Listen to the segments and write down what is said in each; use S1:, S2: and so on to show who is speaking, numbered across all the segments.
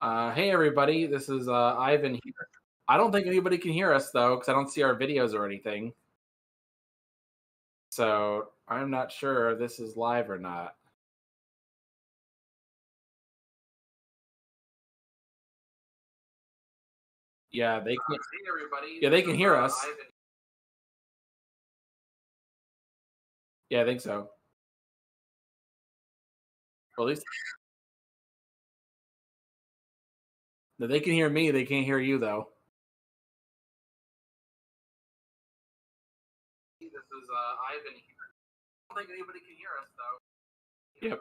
S1: Hey everybody, this is Ivan here. I don't think anybody can hear us though, because I don't see our videos or anything. So I'm not sure if this is live or not. Yeah, they can. Hey everybody. Yeah, they can hear us. Yeah, I think so. Or at least no, they can hear me. They can't hear you though. This is Ivan here. I don't think anybody can hear us though. Yep.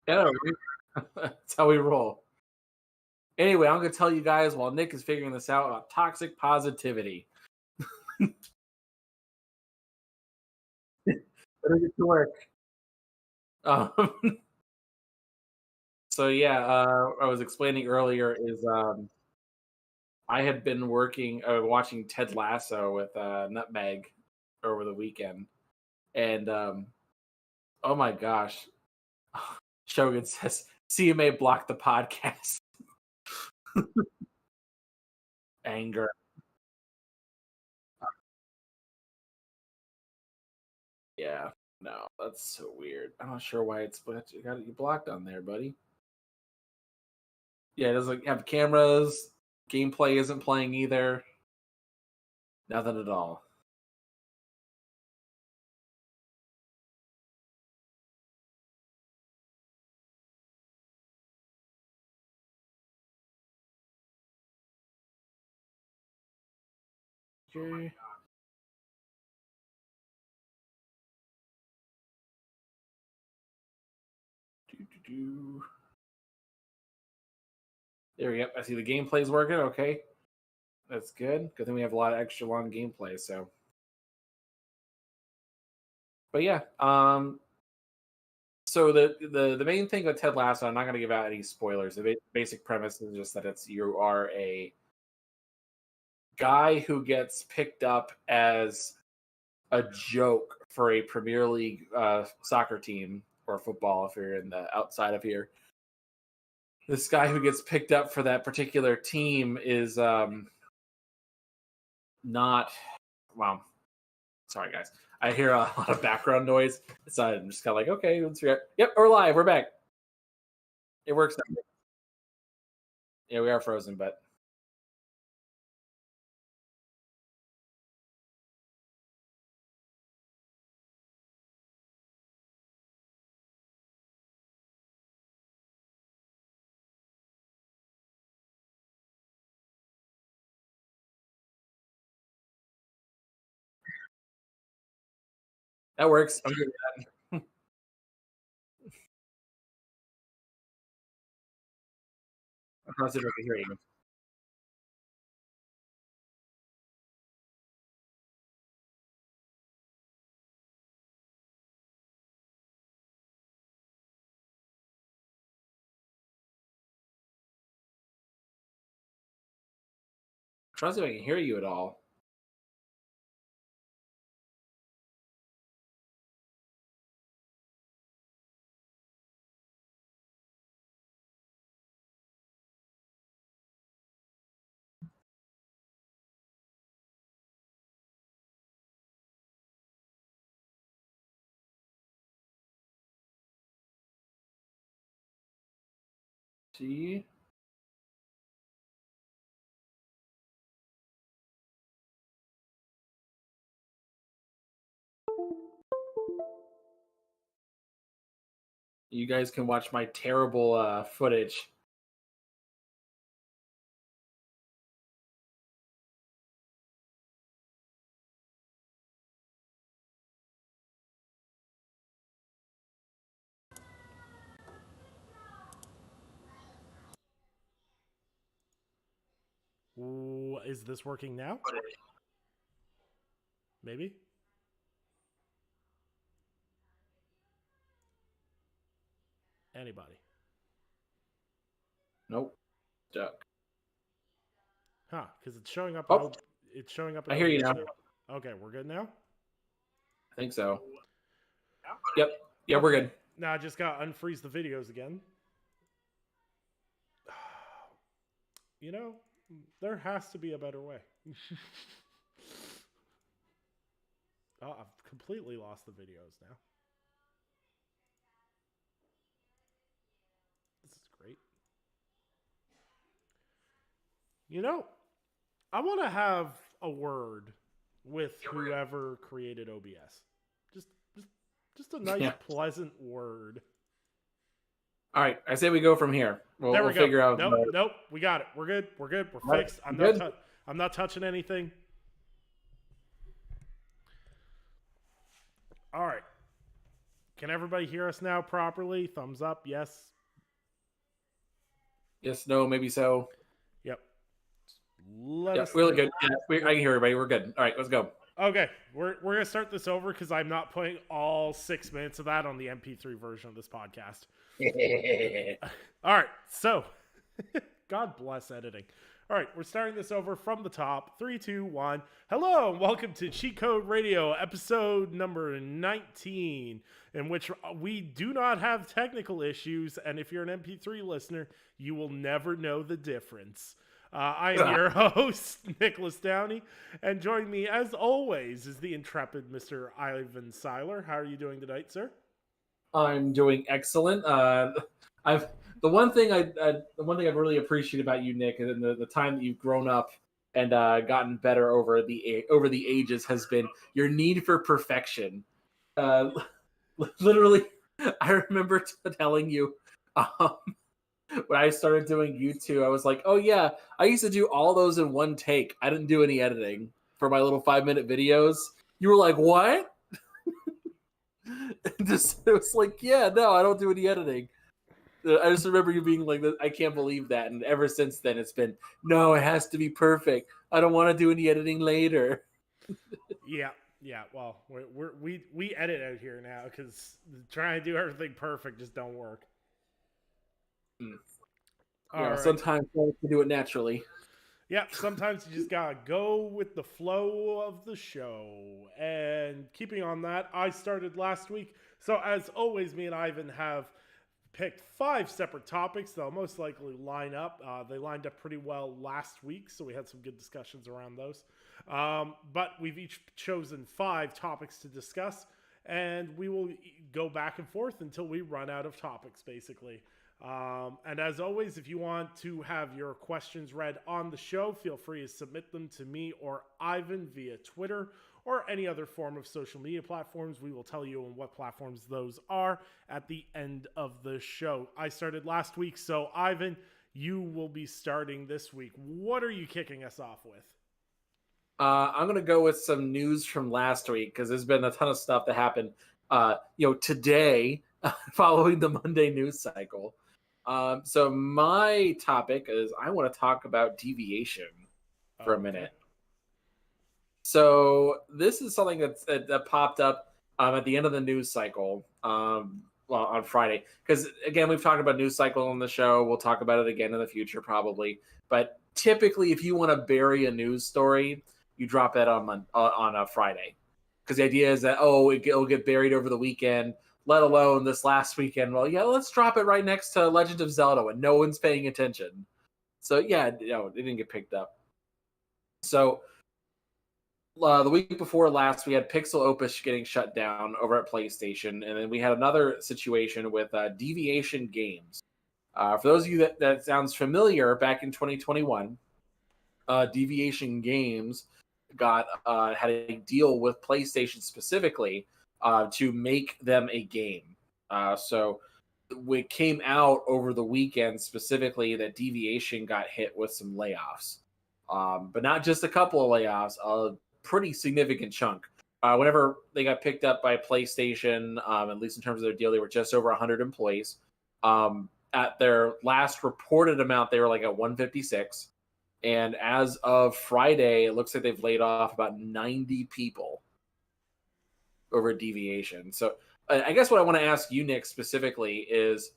S1: Yeah, that's how we roll. Anyway, I'm gonna tell you guys while Nick is figuring this out about toxic positivity. Better get to work. Um, so yeah, I was explaining earlier is I had been watching Ted Lasso with Nutmeg over the weekend, and oh my gosh, Shogun says CMA blocked the podcast. Anger. Yeah, no, that's so weird. I'm not sure why it's but you got you blocked on there, buddy. Yeah, it doesn't have cameras. Gameplay isn't playing either. Nothing at all. Okay. Do. There we go. I see the gameplay's working. Okay, that's good. Good thing we have a lot of extra long gameplay. So, but yeah, so the main thing with Ted Lasso, I'm not going to give out any spoilers. The basic premise is just that it's you are a guy who gets picked up as a joke for a Premier League soccer team or football if you're in the outside of here. This guy who gets picked up for that particular team is not well. Sorry, guys. I hear a lot of background noise. So I'm just kind of like, okay, let's yep, we're live. We're back. It works. Yeah, we are frozen, but that works. I'm good with that. I'm not sure if I can hear you. I'm trying to see if I can hear you at all. See? You guys can watch my terrible footage.
S2: Ooh, is this working now? Maybe. Anybody?
S1: Nope. Stuck.
S2: Huh? Because it's showing up.
S1: Oh,
S2: It's showing up in
S1: I hear you
S2: OBS
S1: now.
S2: now. Okay, we're good now.
S1: I think so. Yep. Yeah, we're good.
S2: Now I just got to unfreeze the videos again. You know, there has to be a better way. Oh, I've completely lost the videos now. This is great. You know, I want to have a word with whoever created OBS. Just, just, just a nice, pleasant word.
S1: All right, I say we go from here. We'll figure out.
S2: Nope. We got it. We're good. We're fixed. I'm not touching anything. All right. Can everybody hear us now properly? Thumbs up. Yes.
S1: Yes. No. Maybe so.
S2: Yep.
S1: Really good. Yeah, I can hear everybody. We're good. All right, let's go.
S2: Okay, we're gonna start this over because I'm not putting all 6 minutes of that on the MP3 version of this podcast. All right, so God bless editing. All right, we're starting this over from the top. 3, 2, 1. Hello, and welcome to Cheat Code Radio, episode number 19, in which we do not have technical issues, and if you're an MP3 listener, you will never know the difference. I am your host, Nicholas Downey, and joining me, as always, is the intrepid Mr. Ivan Seiler. How are you doing tonight, sir?
S1: I'm doing excellent. The one thing I've really appreciated about you, Nick, and the time that you've grown up and gotten better over the ages has been your need for perfection. Literally, I remember telling you. When I started doing YouTube, I was like, oh yeah, I used to do all those in one take. I didn't do any editing for my little 5-minute videos. You were like, what? It was like, yeah, no, I don't do any editing. I just remember you being like, I can't believe that. And ever since then, it's been, no, it has to be perfect. I don't want to do any editing later.
S2: Yeah. Well, we edit out here now because trying to do everything perfect just don't work.
S1: Yeah, right. Sometimes you have to do it naturally.
S2: Yeah, sometimes you just gotta go with the flow of the show. And keeping on that, I started last week. So as always, me and Ivan have picked 5 separate topics. They'll most likely line up. They lined up pretty well last week, so we had some good discussions around those. But we've each chosen 5 topics to discuss, and we will go back and forth until we run out of topics, basically. And as always, if you want to have your questions read on the show, feel free to submit them to me or Ivan via Twitter or any other form of social media platforms. We will tell you on what platforms those are at the end of the show. I started last week, so Ivan, you will be starting this week. What are you kicking us off with?
S1: I'm going to go with some news from last week because there's been a ton of stuff that happened today following the Monday news cycle. So my topic is I want to talk about deviation for a minute. So this is something that popped up at the end of the news cycle on Friday. Because again, we've talked about news cycle on the show. We'll talk about it again in the future probably. But typically, if you want to bury a news story, you drop that on a Friday. Because the idea is that it'll get buried over the weekend. Let alone this last weekend. Well, yeah, let's drop it right next to Legend of Zelda when no one's paying attention. So yeah, it didn't get picked up. So the week before last, we had Pixel Opus getting shut down over at PlayStation, and then we had another situation with Deviation Games. For those of you that sounds familiar, back in 2021, Deviation Games had a deal with PlayStation specifically to make them a game. So it came out over the weekend specifically that Deviation got hit with some layoffs. But not just a couple of layoffs, a pretty significant chunk. Whenever they got picked up by PlayStation, at least in terms of their deal, they were just over 100 employees. At their last reported amount, they were like at 156. And as of Friday, it looks like they've laid off about 90 people over Deviation. So I guess what I want to ask you, Nick, specifically is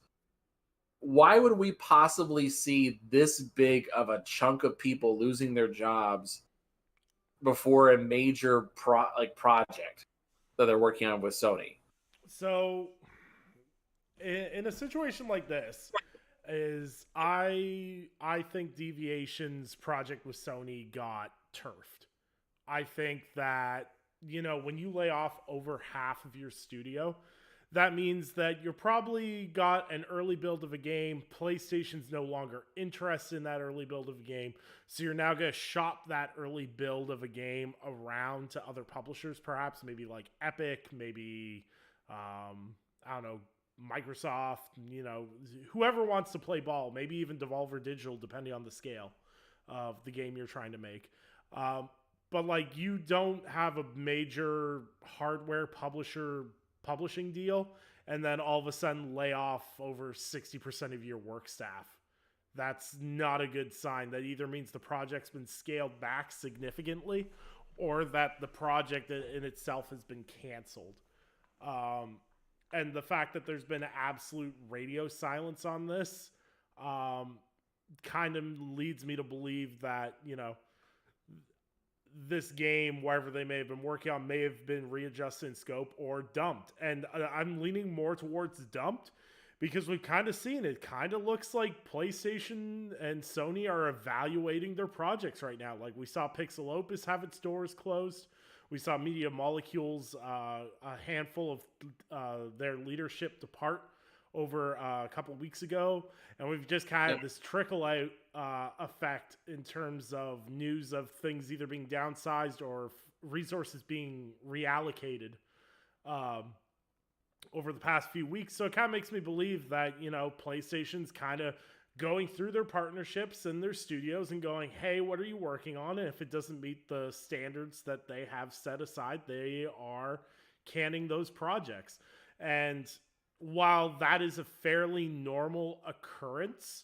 S1: why would we possibly see this big of a chunk of people losing their jobs before a major project that they're working on with Sony?
S2: So, in a situation like this, is I think Deviation's project with Sony got turfed. I think that, when you lay off over half of your studio, that means that you're probably got an early build of a game. PlayStation's no longer interested in that early build of a game. So you're now going to shop that early build of a game around to other publishers, perhaps, maybe like Epic, maybe, I don't know, Microsoft, whoever wants to play ball, maybe even Devolver Digital, depending on the scale of the game you're trying to make. But like, you don't have a major hardware publisher publishing deal and then all of a sudden lay off over 60% of your work staff. That's not a good sign. That either means the project's been scaled back significantly or that the project in itself has been canceled. And the fact that there's been absolute radio silence on this kind of leads me to believe that, this game, wherever they may have been working on, may have been readjusted in scope or dumped. And I'm leaning more towards dumped because we've kind of seen it. Kind of looks like PlayStation and Sony are evaluating their projects right now. Like we saw Pixel Opus have its doors closed. We saw Media Molecules, a handful of their leadership depart over a couple weeks ago. And we've just kind of this trickle out effect in terms of news of things either being downsized or resources being reallocated over the past few weeks. So it kind of makes me believe that, PlayStation's kind of going through their partnerships and their studios and going, hey, what are you working on? And if it doesn't meet the standards that they have set aside, they are canning those projects. And while that is a fairly normal occurrence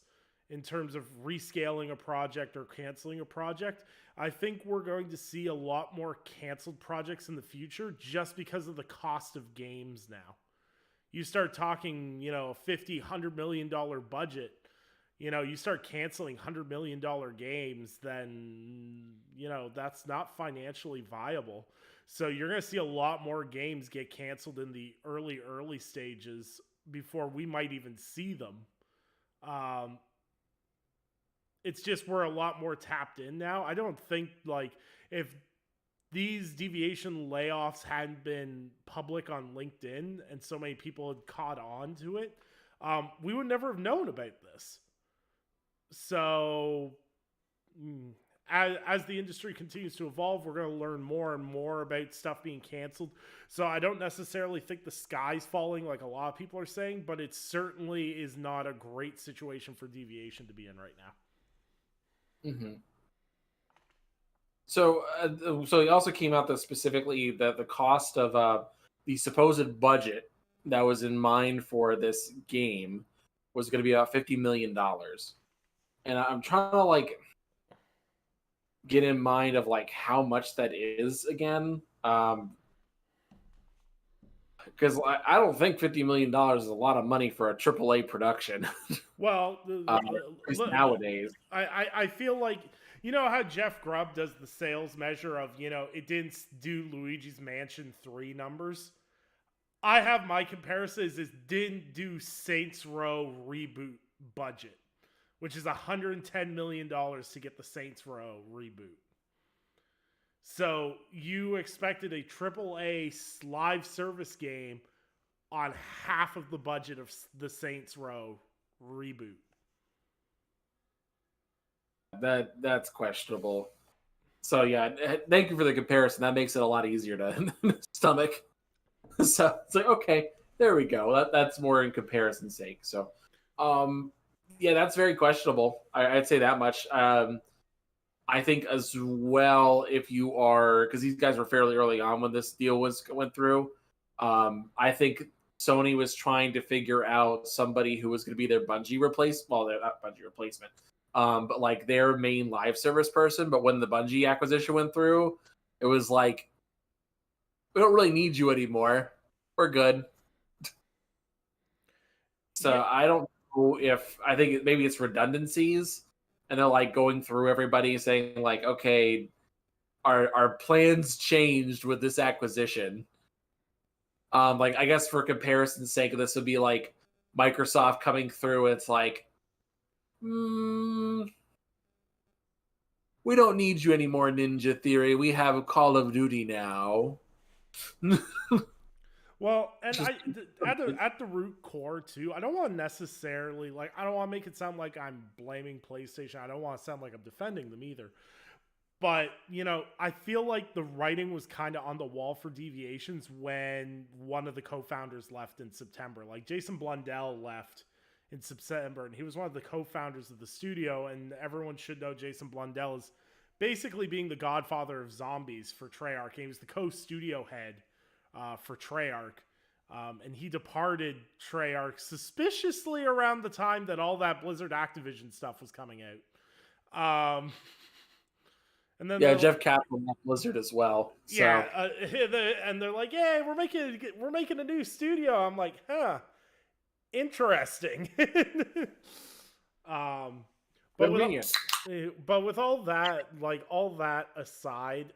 S2: in terms of rescaling a project or canceling a project, I think we're going to see a lot more canceled projects in the future just because of the cost of games now. You start talking, $50, $100 million budget, you start canceling $100 million games, then, that's not financially viable. So you're going to see a lot more games get canceled in the early stages before we might even see them. It's just we're a lot more tapped in now. I don't think, if these Deviation layoffs hadn't been public on LinkedIn and so many people had caught on to it, we would never have known about this. So as the industry continues to evolve, we're going to learn more and more about stuff being canceled. So I don't necessarily think the sky's falling like a lot of people are saying, but it certainly is not a great situation for Deviation to be in right now.
S1: Mm-hmm. So it also came out that specifically that the cost of the supposed budget that was in mind for this game was going to be about $50 million. And I'm trying to get in mind of how much that is again. Because I don't think $50 million is a lot of money for a AAA production.
S2: Well,
S1: nowadays.
S2: I feel like, how Jeff Grubb does the sales measure of, it didn't do Luigi's Mansion 3 numbers. I have my comparison is didn't do Saints Row reboot budget, which is $110 million to get the Saints Row reboot. So you expected a AAA live service game on half of the budget of the Saints Row reboot.
S1: That's questionable. So yeah, thank you for the comparison. That makes it a lot easier to stomach. So it's okay, there we go. That's more in comparison's sake. So, yeah, that's very questionable. I'd say that much. I think as well, if you are, because these guys were fairly early on when this deal went through. I think Sony was trying to figure out somebody who was going to be their Bungie replacement. Well, they're not Bungie replacement. but like their main live service person. But when the Bungie acquisition went through, it was like, we don't really need you anymore. We're good. So
S2: Yeah.
S1: I don't know if, I think maybe it's redundancies, and they're like going through everybody saying like, okay, our plans changed with this acquisition. Like I guess for comparison's sake, this would be like Microsoft coming through. It's like, we don't need you anymore, Ninja Theory. We have Call of Duty now.
S2: Well, and at the root core too, I don't want to necessarily like I don't want to make it sound like I'm blaming PlayStation. I don't want to sound like I'm defending them either. But, I feel like the writing was kind of on the wall for Deviations when one of the co-founders left in September. Like Jason Blundell left in September, and he was one of the co-founders of the studio, and everyone should know Jason Blundell is basically being the godfather of zombies for Treyarch. He was the co-studio head for Treyarch. And he departed Treyarch suspiciously around the time that all that Blizzard Activision stuff was coming out. And then
S1: Jeff Kaplan left Blizzard as well. So.
S2: Yeah, and they're like, "Yeah, we're making a new studio." I'm like, "Huh, interesting." But with all that aside,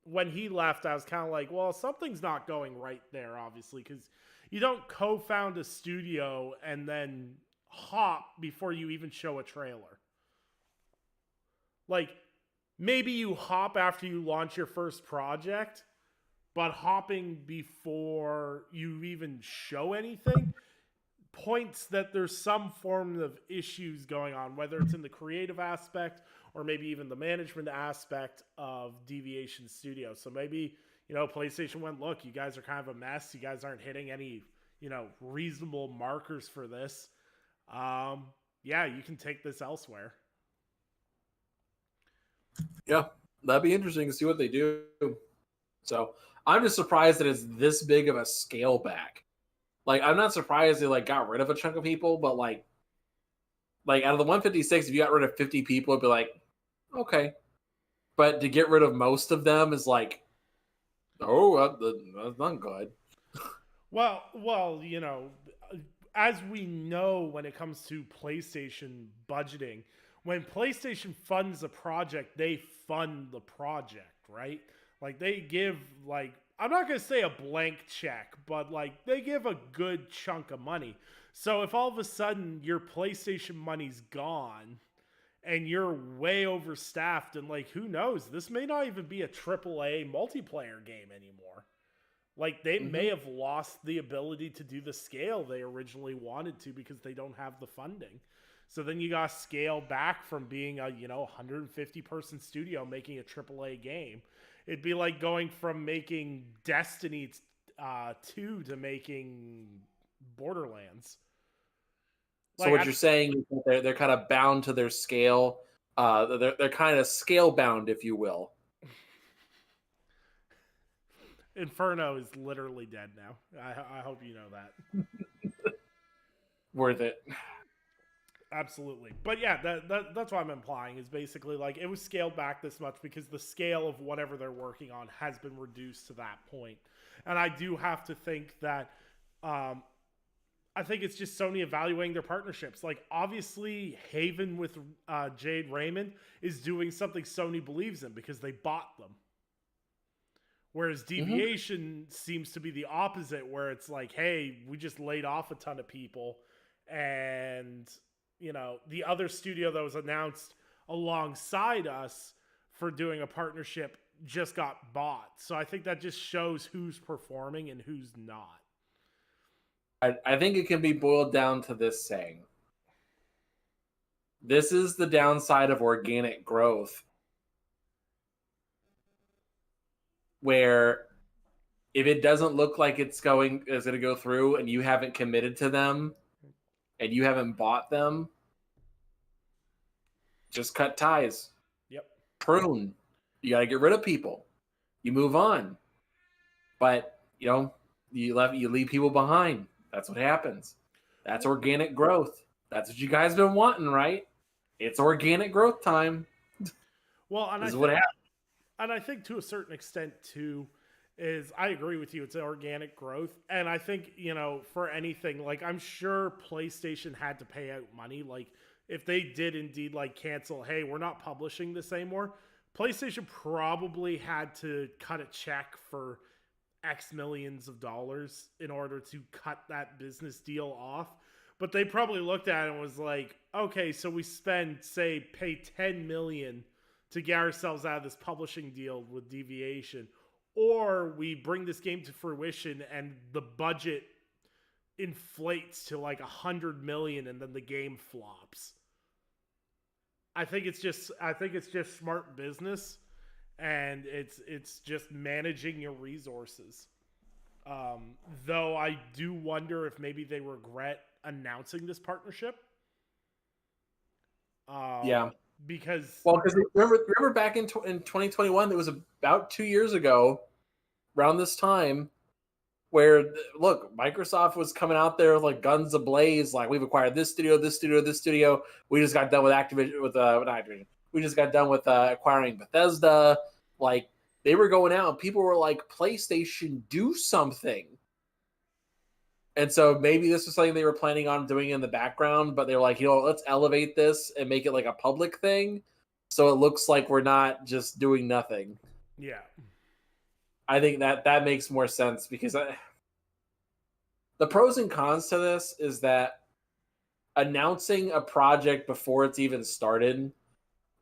S2: when he left, I was kind of like, "Well, something's not going right there, obviously, because you don't co-found a studio and then hop before you even show a trailer, like." Maybe you hop after you launch your first project, but hopping before you even show anything points that there's some form of issues going on, whether it's in the creative aspect or maybe even the management aspect of Deviation Studio. So maybe, PlayStation went, look, you guys are kind of a mess. You guys aren't hitting any, reasonable markers for this. Yeah, you can take this elsewhere.
S1: Yeah, that'd be interesting to see what they do. So I'm just surprised that it's this big of a scale back. Like, I'm not surprised they got rid of a chunk of people, but like out of the 156, if you got rid of 50 people, it'd be like, okay. But to get rid of most of them is like, oh, that's not good.
S2: Well, as we know, when it comes to PlayStation budgeting, when PlayStation funds a project, they fund the project, right? Like they give I'm not going to say a blank check, but they give a good chunk of money. So if all of a sudden your PlayStation money's gone and you're way overstaffed and who knows, this may not even be a AAA multiplayer game anymore. They may have lost the ability to do the scale they originally wanted to because they don't have the funding. So then you got to scale back from being a, 150 person studio making a AAA game. It'd be like going from making Destiny 2 to making Borderlands.
S1: So what you're saying is that they're kind of bound to their scale. They're kind of scale bound, if you will.
S2: Inferno is literally dead now. I hope you know that.
S1: Worth it.
S2: Absolutely. But yeah, that's what I'm implying is basically it was scaled back this much because the scale of whatever they're working on has been reduced to that point. And I do have to think that I think it's just Sony evaluating their partnerships. Obviously Haven with Jade Raymond is doing something Sony believes in because they bought them. Whereas Deviation seems to be the opposite, where it's hey, we just laid off a ton of people and the other studio that was announced alongside us for doing a partnership just got bought. So I think that just shows who's performing and who's not.
S1: I think it can be boiled down to this saying. This is the downside of organic growth. Where if it doesn't look like it's going to go through and you haven't committed to them, and you haven't bought them, just cut ties.
S2: Yep.
S1: Prune. You got to get rid of people. You move on. But, you leave people behind. That's what happens. That's organic growth. That's what you guys been wanting, right? it's organic growth time.
S2: Well, and
S1: This is what happens.
S2: and I think to a certain extent too, is I agree with you. It's organic growth, and I think for anything, like I'm sure PlayStation had to pay out money. Like if they did indeed like cancel, hey, we're not publishing this anymore. PlayStation probably had to cut a check for X millions of dollars in order to cut that business deal off. But they probably looked at it and was like, okay, so we pay 10 million to get ourselves out of this publishing deal with Deviation, or we bring this game to fruition and the budget inflates to like 100 million and then the game flops. I think it's just smart business, and it's just managing your resources. Though I do wonder if maybe they regret announcing this partnership.
S1: Yeah.
S2: Because
S1: remember back in 2021, it was about 2 years ago, around this time, where look, Microsoft was coming out there like guns ablaze, like we've acquired this studio, this studio, this studio. We just got done with Activision, with not Activision. We just got done with acquiring Bethesda. Like they were going out, and people were like, PlayStation, do something. And so maybe this was something they were planning on doing in the background, but they're like, let's elevate this and make it like a public thing, so it looks like we're not just doing nothing.
S2: Yeah.
S1: I think that makes more sense, because the pros and cons to this is that announcing a project before it's even started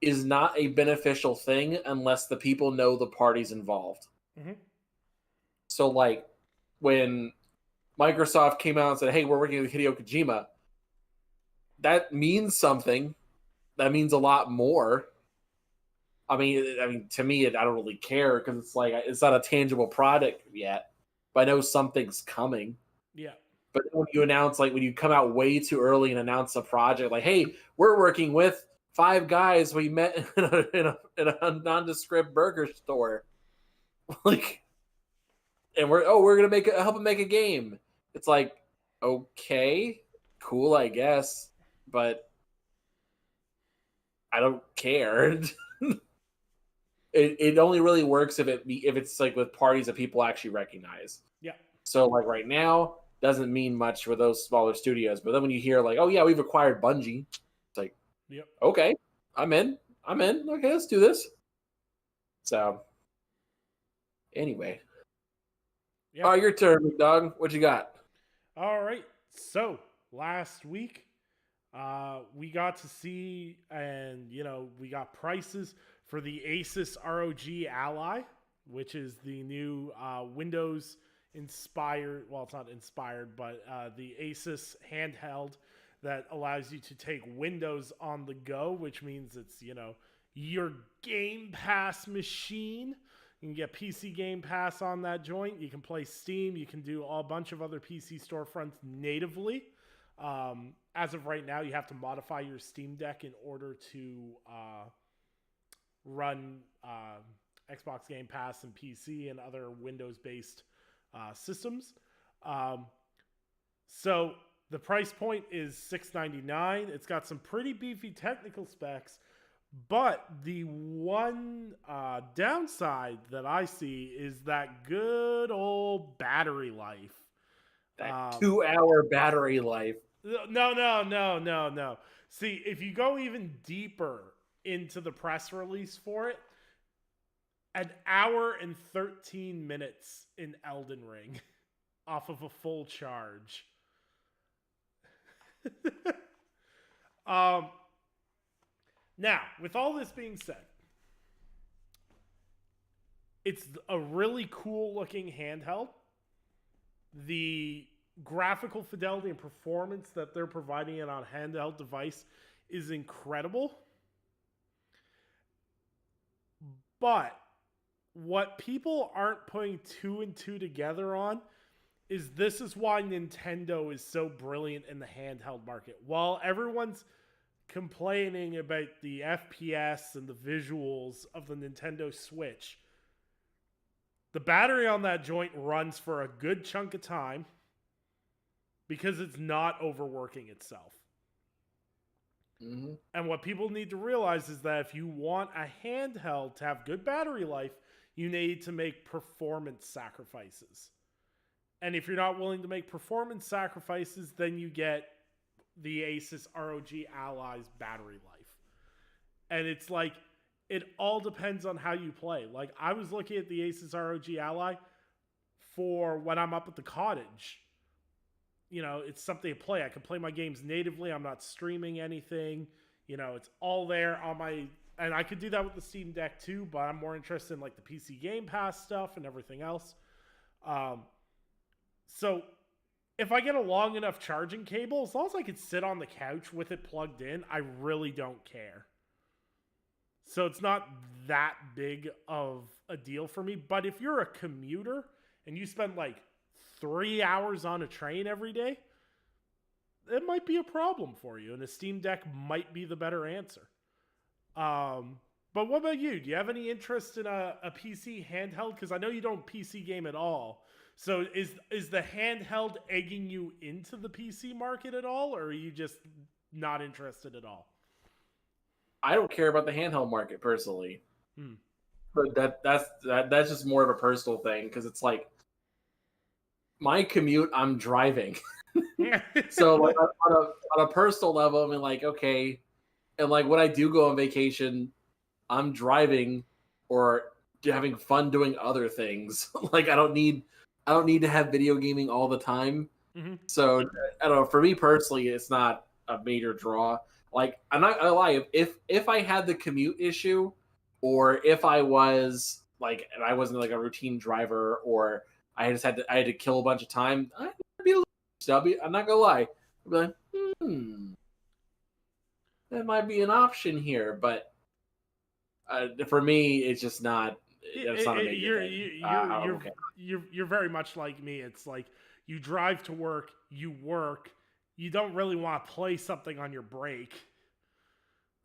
S1: is not a beneficial thing unless the people know the parties involved.
S2: Mm-hmm.
S1: So like when Microsoft came out and said, hey, we're working with Hideo Kojima, that means something. That means a lot more. I mean, to me, I don't really care, because it's like it's not a tangible product yet, but I know something's coming.
S2: Yeah.
S1: But when you announce, like when you come out way too early and announce a project, like, hey, we're working with 5 guys we met in a nondescript burger store, like, and we're gonna help them make a game. It's like, okay, cool, I guess, but I don't care. It only really works if it's like with parties that people actually recognize.
S2: Yeah.
S1: So like right now doesn't mean much for those smaller studios, but then when you hear like, oh yeah, we've acquired Bungie, it's like,
S2: yep,
S1: okay, I'm in. Okay, let's do this. So anyway, yeah. Your turn, dog. What you got?
S2: All right. So last week, we got to see, and we got prices for the Asus ROG Ally, which is the new Windows inspired. Well, it's not inspired, but the Asus handheld that allows you to take Windows on the go, which means it's your Game Pass machine. You can get PC Game Pass on that joint. You can play Steam. You can do a bunch of other PC storefronts natively. As of right now, you have to modify your Steam Deck in order to run Xbox Game Pass and PC and other Windows-based systems. So the price point is $699. It's got some pretty beefy technical specs, but the one downside that I see is that good old battery life.
S1: That 2-hour battery life.
S2: No. See, if you go even deeper into the press release for it, 1 hour and 13 minutes in Elden Ring off of a full charge. Now, with all this being said, it's a really cool looking handheld. The graphical fidelity and performance that they're providing it on a handheld device is incredible. But what people aren't putting 2 and 2 together on is this is why Nintendo is so brilliant in the handheld market. While everyone's complaining about the FPS and the visuals of the Nintendo Switch, the battery on that joint runs for a good chunk of time because it's not overworking itself.
S1: Mm-hmm.
S2: And what people need to realize is that if you want a handheld to have good battery life, you need to make performance sacrifices. And if you're not willing to make performance sacrifices, then you get the Asus ROG Ally's battery life. And it's like, it all depends on how you play. Like, I was looking at the Asus ROG Ally for when I'm up at the cottage. You know, it's something to play. I can play my games natively. I'm not streaming anything. You know, it's all there on my... And I could do that with the Steam Deck too, but I'm more interested in like the PC Game Pass stuff and everything else. So if I get a long enough charging cable, as long as I can sit on the couch with it plugged in, I really don't care. So it's not that big of a deal for me. But if you're a commuter and you spend like 3 hours on a train every day, it might be a problem for you. And a Steam Deck might be the better answer. But what about you? Do you have any interest in a PC handheld? Because I know you don't PC game at all. So is the handheld egging you into the PC market at all, or are you just not interested at all?
S1: I don't care about the handheld market personally, but that's just more of a personal thing because it's like my commute. I'm driving, so like on a personal level, I mean, like okay, and like when I do go on vacation, I'm driving or having fun doing other things. Like I don't need to have video gaming all the time.
S2: Mm-hmm.
S1: So I don't know. For me personally, it's not a major draw. Like I'm not gonna lie, if I had the commute issue, or if I was like and I wasn't like a routine driver, or I had to kill a bunch of time, I'd be a little stubby. I'm not gonna lie. I'd be like, that might be an option here, but for me, it's just not. It's not a major thing.
S2: You're very much like me. It's like you drive to work, you work, you don't really want to play something on your break.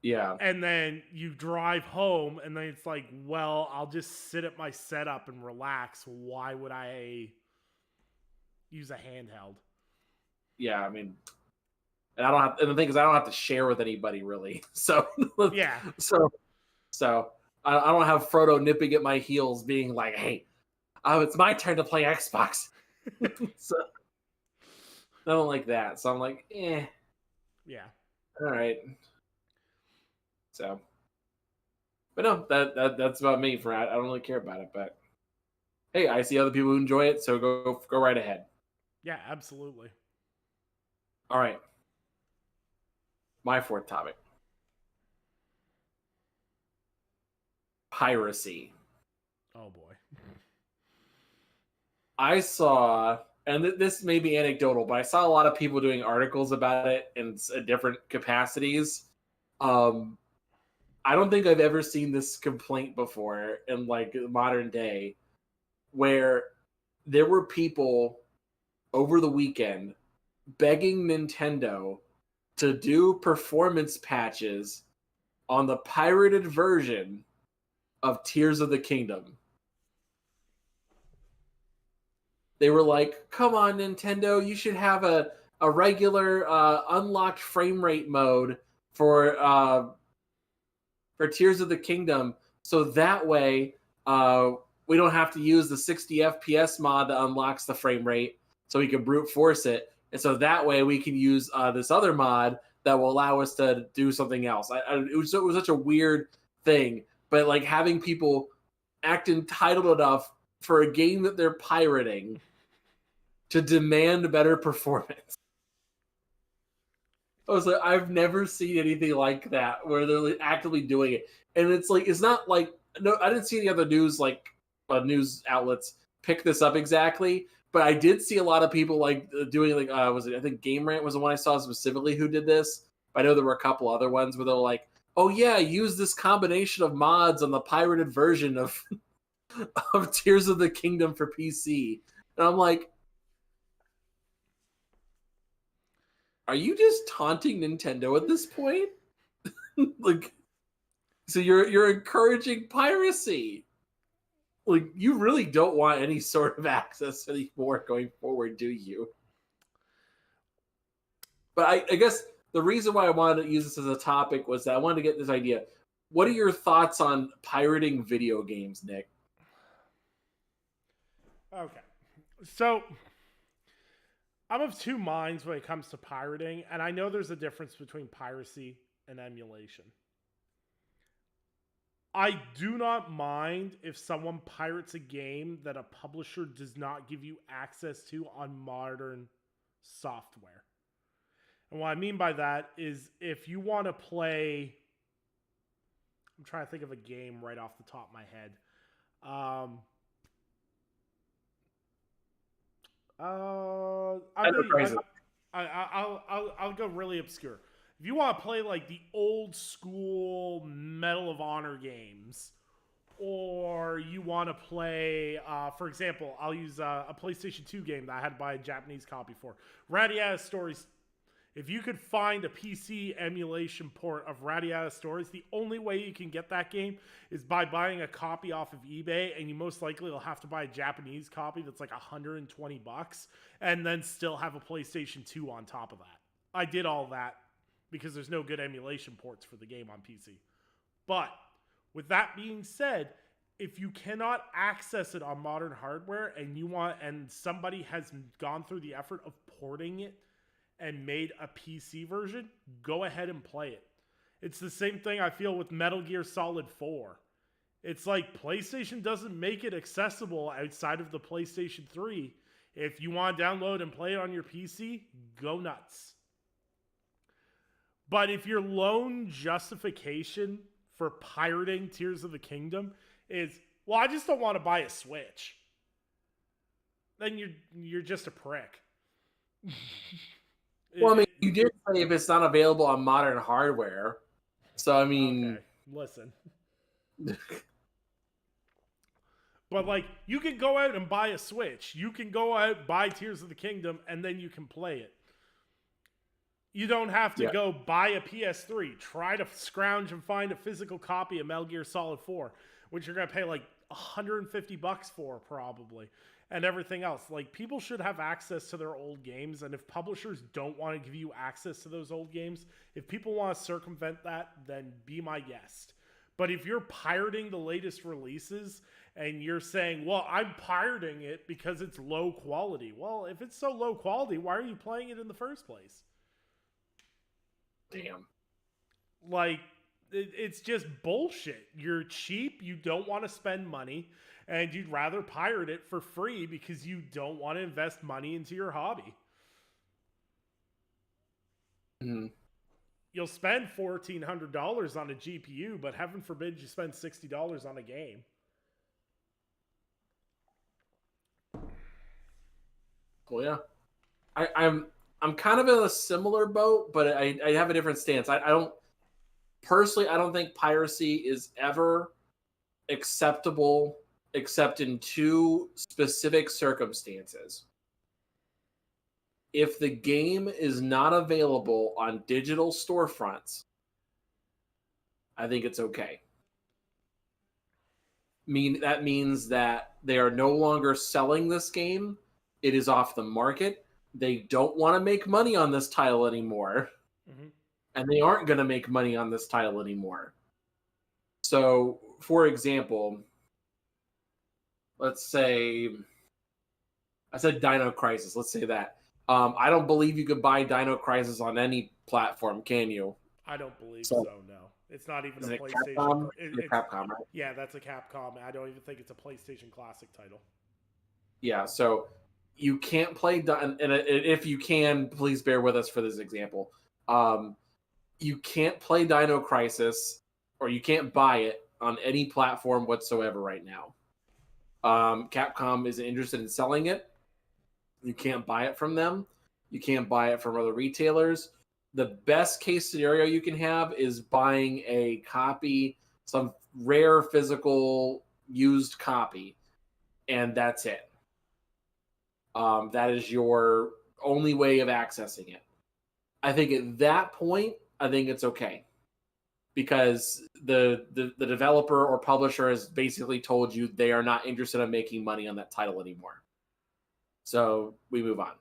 S1: Yeah.
S2: And then you drive home, and then it's like, well, I'll just sit at my setup and relax. Why would I use a handheld?
S1: Yeah, I mean, and I don't have. And the thing is, I don't have to share with anybody really. So
S2: yeah.
S1: So I don't have Frodo nipping at my heels, being like, "Hey, it's my turn to play Xbox." So I don't like that. So I'm like, eh.
S2: Yeah.
S1: All right. So, but no, that's about me. For I don't really care about it, but hey, I see other people who enjoy it, so go right ahead.
S2: Yeah, absolutely.
S1: All right. My fourth topic. Piracy.
S2: Oh boy.
S1: I saw, and this may be anecdotal, but I saw a lot of people doing articles about it in different capacities. I don't think I've ever seen this complaint before in like modern day, where there were people over the weekend begging Nintendo to do performance patches on the pirated version of Tears of the Kingdom. They were like, come on, Nintendo, you should have a regular unlocked frame rate mode for Tears of the Kingdom, so that way we don't have to use the 60 FPS mod that unlocks the frame rate, so we can brute force it, and so that way we can use this other mod that will allow us to do something else. It was such a weird thing, but like having people act entitled enough for a game that they're pirating to demand better performance. I was like, I've never seen anything like that where they're actively doing it, and it's like it's not like no, I didn't see any other news news outlets pick this up exactly, but I did see a lot of people like doing like was it I think Game Rant was the one I saw specifically who did this. But I know there were a couple other ones where they're like, oh yeah, use this combination of mods on the pirated version of of Tears of the Kingdom for PC, and I'm like, are you just taunting Nintendo at this point? Like, so you're encouraging piracy. Like, you really don't want any sort of access anymore going forward, do you? But I guess the reason why I wanted to use this as a topic was that I wanted to get this idea. What are your thoughts on pirating video games, Nick?
S2: Okay. So I'm of two minds when it comes to pirating, and I know there's a difference between piracy and emulation. I do not mind if someone pirates a game that a publisher does not give you access to on modern software. And what I mean by that is if you want to play, I'm trying to think of a game right off the top of my head. I'll go really obscure. If you want to play like the old school Medal of Honor games, or you want to play, for example, I'll use a PlayStation 2 game that I had to buy a Japanese copy for. Radiata Stories. If you could find a PC emulation port of Radiata Stories, the only way you can get that game is by buying a copy off of eBay, and you most likely will have to buy a Japanese copy that's like $120, and then still have a PlayStation 2 on top of that. I did all that because there's no good emulation ports for the game on PC. But with that being said, if you cannot access it on modern hardware and somebody has gone through the effort of porting it and made a PC version, go ahead and play it. It's the same thing I feel with Metal Gear Solid 4. It's like PlayStation doesn't make it accessible outside of the PlayStation 3. If you want to download and play it on your PC, go nuts. But if your lone justification for pirating Tears of the Kingdom is, well, I just don't want to buy a Switch, then you're just a prick.
S1: Well, I mean, you did say if it's not available on modern hardware. So, I mean...
S2: Okay, listen. But, like, you can go out and buy a Switch. You can go out, buy Tears of the Kingdom, and then you can play it. You don't have to go buy a PS3. Try to scrounge and find a physical copy of Metal Gear Solid 4, which you're going to pay, like, $150 for, probably. And everything else. Like, people should have access to their old games, and if publishers don't want to give you access to those old games, if people want to circumvent that, then be my guest. But if you're pirating the latest releases and you're saying, well, I'm pirating it because it's low quality. Well, if it's so low quality, why are you playing it in the first place?
S1: Damn.
S2: Like, it's just bullshit. You're cheap, you don't want to spend money, and you'd rather pirate it for free because you don't want to invest money into your hobby.
S1: Mm-hmm.
S2: You'll spend $1,400 on a GPU, but heaven forbid you spend $60 on a game.
S1: Well, yeah. I'm kind of in a similar boat, but I have a different stance. I don't think piracy is ever acceptable except in two specific circumstances. If the game is not available on digital storefronts, I think it's okay. That means that they are no longer selling this game. It is off the market. They don't want to make money on this title anymore. Mm-hmm. And they aren't going to make money on this title anymore. So, for example, let's say, I said Dino Crisis. Let's say that. I don't believe you could buy Dino Crisis on any platform, can you?
S2: I don't believe so, no. It's not even a PlayStation.
S1: Capcom? It's Capcom, right?
S2: Yeah, that's a Capcom. I don't even think it's a PlayStation Classic title.
S1: Yeah, so you can't play, and if you can, please bear with us for this example. You can't play Dino Crisis, or you can't buy it on any platform whatsoever right now. Capcom isn't interested in selling it. You can't buy it from them. You can't buy it from other retailers. The best case scenario you can have is buying a copy, some rare physical used copy, and that's it. That is your only way of accessing it. I think at that point, I think it's okay. Because the developer or publisher has basically told you they are not interested in making money on that title anymore. So we move on.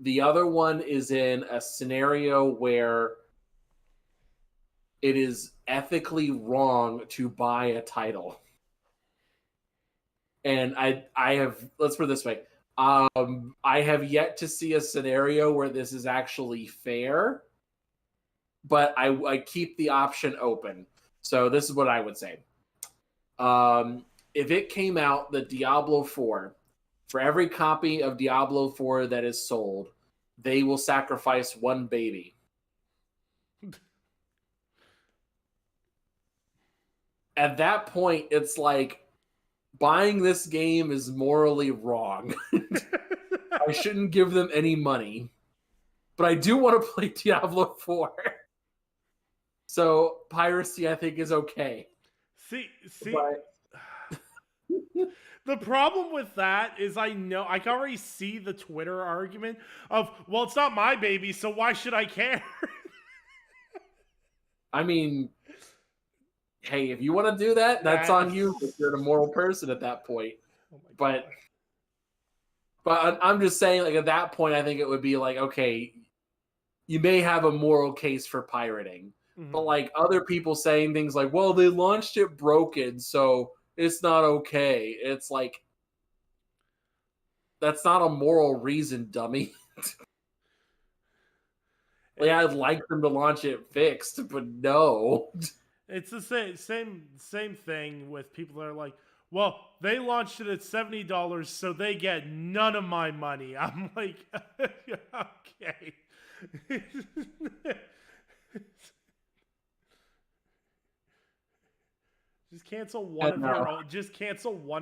S1: The other one is in a scenario where it is ethically wrong to buy a title. And I have, let's put it this way. I have yet to see a scenario where this is actually fair, but I keep the option open. So this is what I would say. If it came out that Diablo 4, for every copy of Diablo 4 that is sold, they will sacrifice one baby. At that point, it's like, buying this game is morally wrong. I shouldn't give them any money. But I do want to play Diablo 4. So piracy, I think, is okay.
S2: See,
S1: But
S2: the problem with that is I can already see the Twitter argument of, well, it's not my baby, so why should I care?
S1: I mean, hey, if you want to do that, that's on you. If you're an immoral person at that point.
S2: Oh my God.
S1: But I'm just saying, like, at that point, I think it would be like, okay, you may have a moral case for pirating. Mm-hmm. But like other people saying things like, well, they launched it broken, so it's not okay. It's like, that's not a moral reason, dummy. Like, I'd like them to launch it fixed, but no.
S2: It's the same thing with people that are like, well, they launched it at $70, so they get none of my money. I'm like, okay. Just cancel one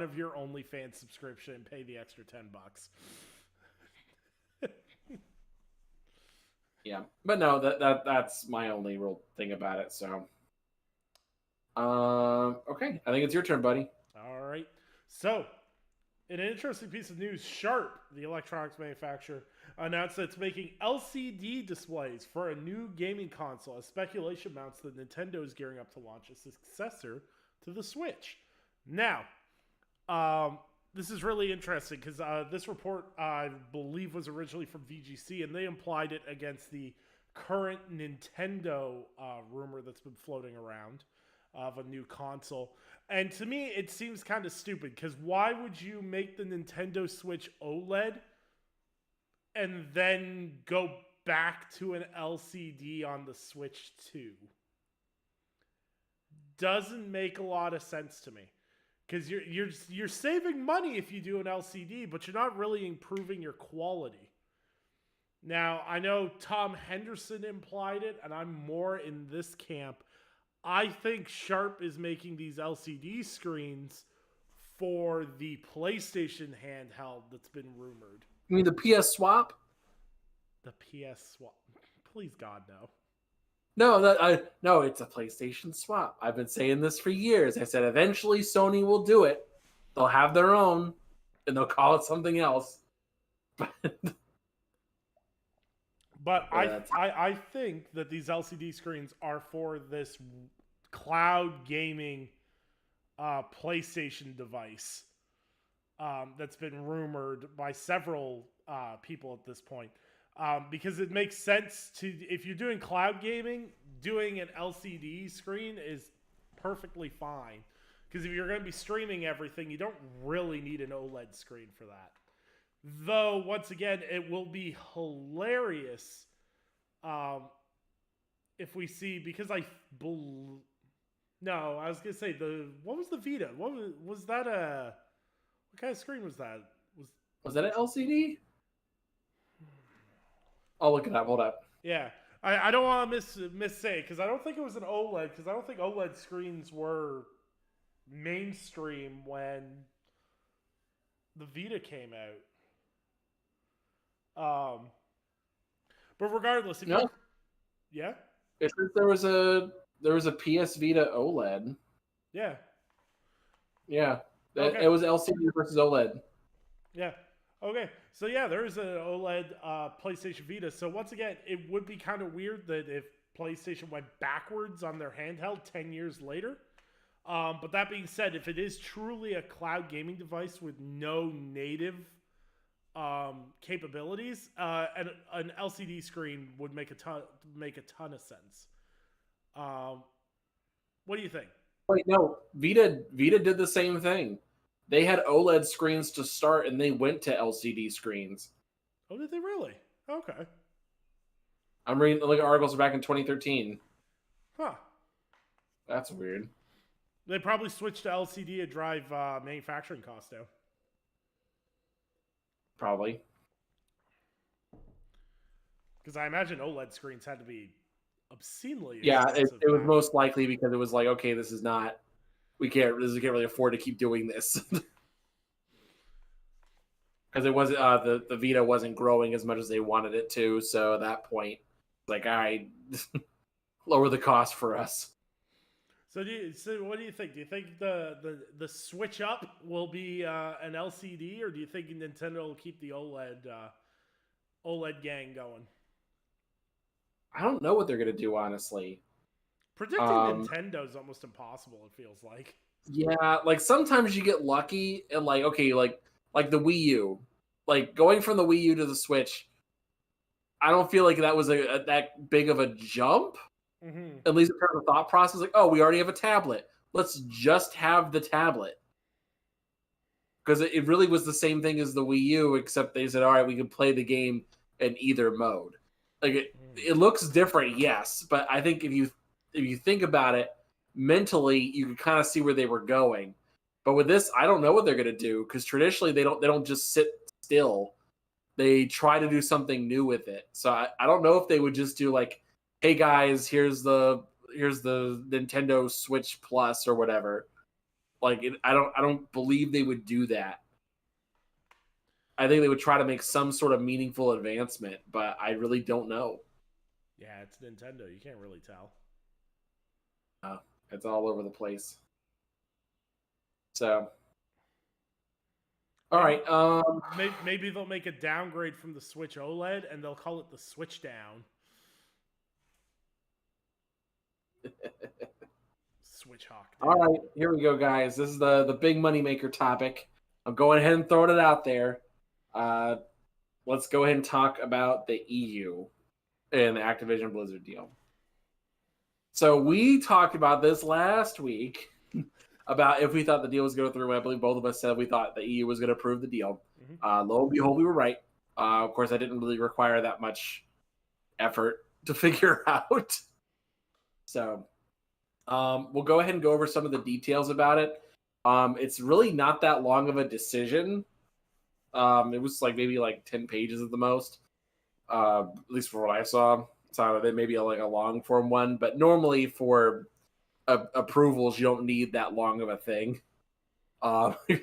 S2: of your OnlyFans subscription and pay the extra $10.
S1: Yeah, but no, that's my only real thing about it. So, okay, I think it's your turn, buddy.
S2: All right. So, in an interesting piece of news, Sharp, the electronics manufacturer, announced that it's making LCD displays for a new gaming console, as speculation mounts that Nintendo is gearing up to launch a successor to the Switch. Now, this is really interesting because this report, I believe, was originally from VGC, and they implied it against the current Nintendo rumor that's been floating around of a new console. And to me, it seems kind of stupid because why would you make the Nintendo Switch OLED and then go back to an LCD on the Switch 2? Doesn't make a lot of sense to me. Because you're saving money if you do an LCD, but you're not really improving your quality. Now, I know Tom Henderson implied it, and I'm more in this camp. I think Sharp is making these LCD screens for the PlayStation handheld that's been rumored.
S1: You mean the PS Swap?
S2: The PS Swap. Please, God, no.
S1: No, it's a PlayStation Swap. I've been saying this for years. I said eventually Sony will do it. They'll have their own, and they'll call it something else.
S2: But I think that these LCD screens are for this cloud gaming PlayStation device that's been rumored by several people at this point. Because it makes sense to, if you're doing cloud gaming, doing an LCD screen is perfectly fine. Because if you're going to be streaming everything, you don't really need an OLED screen for that. Though, once again, it will be hilarious if we see, because I was going to say, what was the Vita? What kind of screen was that?
S1: Was that an LCD? I'll look it up. Hold up.
S2: Yeah. I don't want to missay, because I don't think it was an OLED, because I don't think OLED screens were mainstream when the Vita came out. But regardless, yeah?
S1: It says there was a PS Vita OLED.
S2: Yeah.
S1: Yeah.
S2: Okay.
S1: It was LCD versus OLED.
S2: Yeah. Okay, so yeah, there is an OLED PlayStation Vita. So once again, it would be kind of weird that if PlayStation went backwards on their handheld 10 years later. But that being said, if it is truly a cloud gaming device with no native capabilities, an LCD screen would make a ton of sense. What do you think?
S1: Wait, no, Vita did the same thing. They had OLED screens to start, and they went to LCD screens.
S2: Oh, did they really? Okay.
S1: I'm reading like articles back in 2013.
S2: Huh.
S1: That's weird.
S2: They probably switched to LCD to drive manufacturing costs down.
S1: Probably.
S2: Because I imagine OLED screens had to be obscenely
S1: Yeah,
S2: expensive.
S1: it was most likely because it was like, okay, this is not, we can't really afford to keep doing this. Because it wasn't the Vita wasn't growing as much as they wanted it to, so at that point, like, all right, lower the cost for us.
S2: So what do you think? Do you think the switch up will be an LCD, or do you think Nintendo will keep the OLED gang going?
S1: I don't know what they're gonna do, honestly.
S2: Predicting Nintendo is almost impossible. It feels like.
S1: Yeah, like sometimes you get lucky and like okay, like the Wii U, like going from the Wii U to the Switch. I don't feel like that was that big of a jump.
S2: Mm-hmm.
S1: At least in terms of thought process, like, oh, we already have a tablet. Let's just have the tablet. Because it really was the same thing as the Wii U, except they said, all right, we can play the game in either mode. Like it looks different, yes, but I think if you think about it mentally, you can kind of see where they were going. But with this, I don't know what they're gonna do because traditionally they don't just sit still. They try to do something new with it. So I don't know if they would just do like, hey guys, here's the Nintendo Switch Plus or whatever. Like I don't believe they would do that. I think they would try to make some sort of meaningful advancement, but I really don't know.
S2: Yeah, it's Nintendo. You can't really tell.
S1: It's all over the place. So, all right.
S2: Maybe they'll make a downgrade from the Switch OLED, and they'll call it the Switch Down. Switch Hawk.
S1: All right, here we go, guys. This is the big moneymaker topic. I'm going ahead and throwing it out there. Let's go ahead and talk about the EU and the Activision Blizzard deal. So we talked about this last week about if we thought the deal was going through. I believe both of us said we thought the EU was going to approve the deal.
S2: Mm-hmm.
S1: Lo and behold, we were right. Of course, I didn't really require that much effort to figure out. So we'll go ahead and go over some of the details about it. It's really not that long of a decision. It was like maybe like 10 pages at the most, at least for what I saw. So they may be like a long form one, but normally for approvals, you don't need that long of a thing. You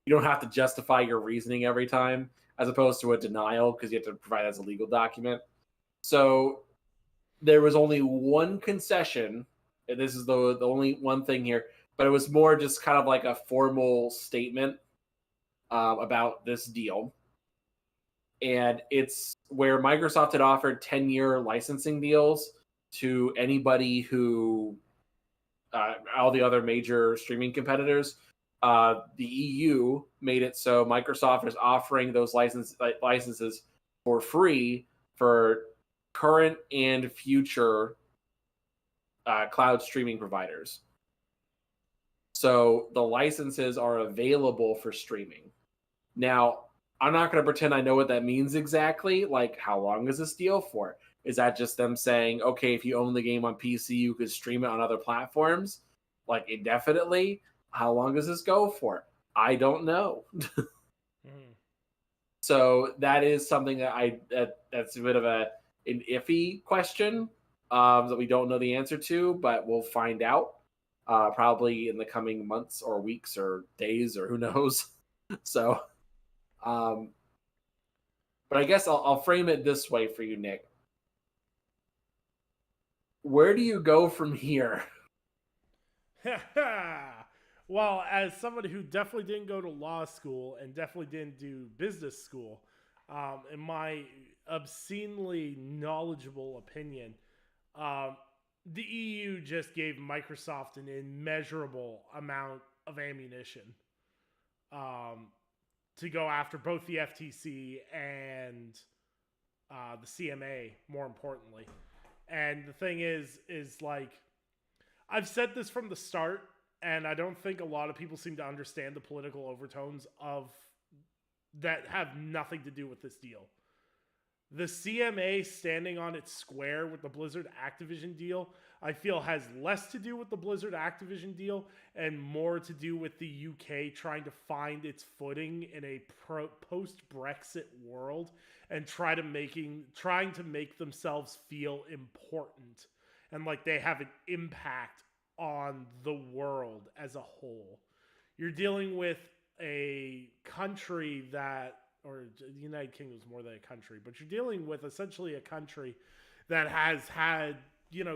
S1: don't have to justify your reasoning every time, as opposed to a denial because you have to provide it as a legal document. So there was only one concession, and this is the only one thing here, but it was more just kind of like a formal statement about this deal. And it's where Microsoft had offered 10-year licensing deals to anybody who, all the other major streaming competitors. The EU made it so Microsoft is offering those licenses for free for current and future cloud streaming providers. So the licenses are available for streaming. Now, I'm not going to pretend I know what that means exactly. Like, how long is this deal for? Is that just them saying, okay, if you own the game on PC, you could stream it on other platforms, like indefinitely? How long does this go for? I don't know. So that is something that that's a bit of an iffy question that we don't know the answer to, but we'll find out probably in the coming months or weeks or days or who knows. So. But I guess I'll frame it this way for you, Nick. Where do you go from here?
S2: Well, as somebody who definitely didn't go to law school and definitely didn't do business school, in my obscenely knowledgeable opinion, the EU just gave Microsoft an immeasurable amount of ammunition. to go after both the FTC and the CMA, more importantly. And the thing is like, I've said this from the start, and I don't think a lot of people seem to understand the political overtones of that have nothing to do with this deal. The CMA standing on its square with the Blizzard Activision deal, I feel has less to do with the Blizzard Activision deal and more to do with the UK trying to find its footing in a post-Brexit world and trying to make themselves feel important and like they have an impact on the world as a whole. You're dealing with a country that, or the United Kingdom is more than a country, but you're dealing with essentially a country that has had,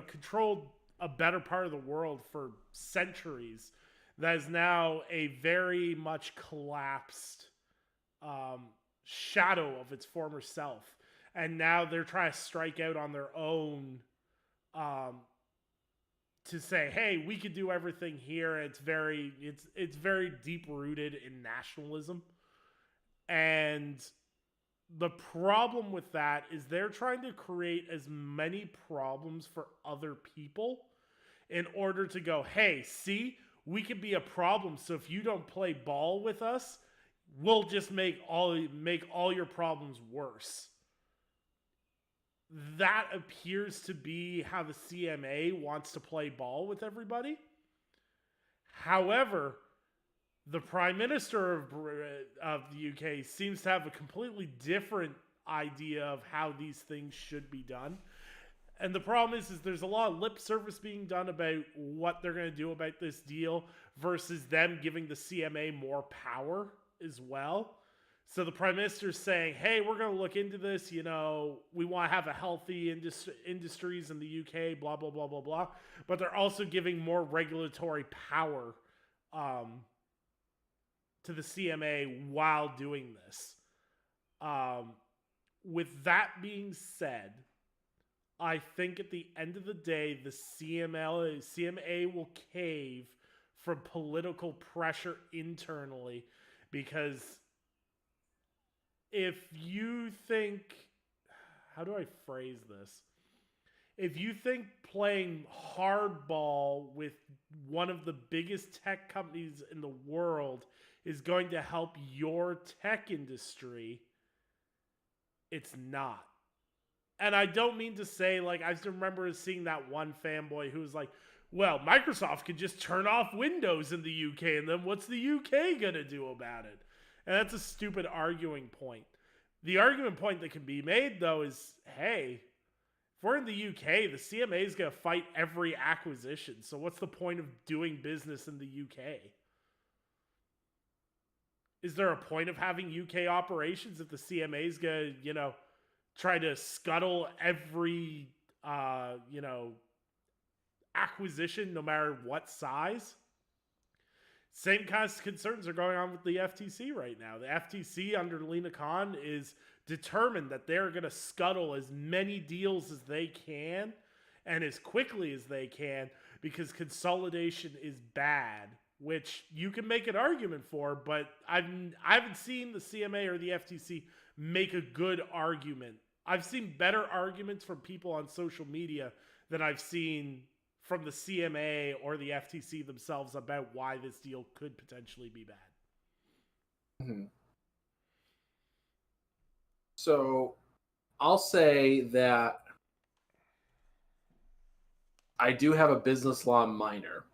S2: controlled a better part of the world for centuries, that is now a very much collapsed shadow of its former self. And now they're trying to strike out on their own to say, hey, we could do everything here. It's very deep rooted in nationalism. And the problem with that is they're trying to create as many problems for other people in order to go, hey, see, we could be a problem. So if you don't play ball with us, we'll just make all your problems worse. That appears to be how the CMA wants to play ball with everybody. However, the Prime Minister of the UK seems to have a completely different idea of how these things should be done. And the problem is there's a lot of lip service being done about what they're going to do about this deal versus them giving the CMA more power as well. So the Prime Minister's saying, hey, we're going to look into this. We want to have a healthy industries in the UK, blah, blah, blah, blah, blah. But they're also giving more regulatory power to the CMA while doing this. With that being said, I think at the end of the day, the CMA will cave from political pressure internally, because if you think, how do I phrase this? If you think playing hardball with one of the biggest tech companies in the world is going to help your tech industry, it's not. And I don't mean to say, like, I still remember seeing that one fanboy who was like, well, Microsoft could just turn off Windows in the UK, and then what's the UK going to do about it? And that's a stupid arguing point. The argument point that can be made, though, is, hey, if we're in the UK, the CMA is going to fight every acquisition. So what's the point of doing business in the UK? Is there a point of having UK operations if the CMA is going to, try to scuttle every, acquisition, no matter what size? Same kinds of concerns are going on with the FTC right now. The FTC under Lina Khan is determined that they're going to scuttle as many deals as they can and as quickly as they can, because consolidation is bad, which you can make an argument for, but I haven't seen the CMA or the FTC make a good argument. I've seen better arguments from people on social media than I've seen from the CMA or the FTC themselves about why this deal could potentially be bad.
S1: Mm-hmm. So I'll say that I do have a business law minor.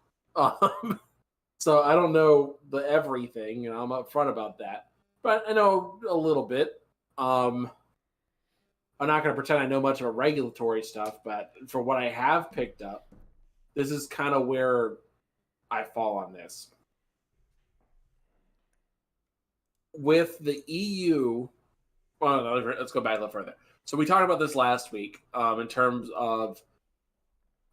S1: So I don't know the everything, and I'm upfront about that. But I know a little bit. I'm not going to pretend I know much about regulatory stuff, but for what I have picked up, this is kind of where I fall on this. With the EU, well, no, let's go back a little further. So we talked about this last week in terms of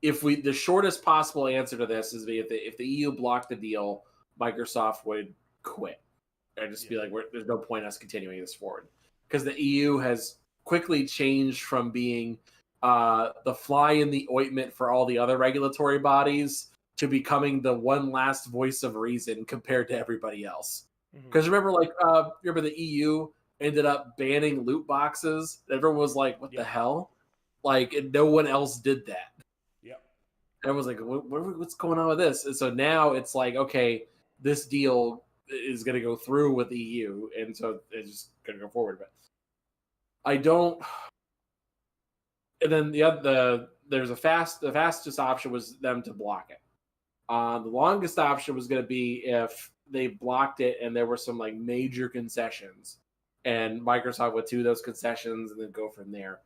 S1: the shortest possible answer to this is if the EU blocked the deal, Microsoft would quit and just be like, there's no point in us continuing this forward, because the EU has quickly changed from being the fly in the ointment for all the other regulatory bodies to becoming the one last voice of reason compared to everybody else. Because remember the EU ended up banning loot boxes. Everyone was like, "What the
S2: Yep.
S1: hell?" Like, and no one else did that.
S2: Yep.
S1: Everyone's like, what's going on with this? And so now it's like, okay, this deal is going to go through with the EU, and so it's just going to go forward. But I don't. And then the fastest option was them to block it. The longest option was going to be if they blocked it and there were some like major concessions, and Microsoft would do those concessions and then go from there.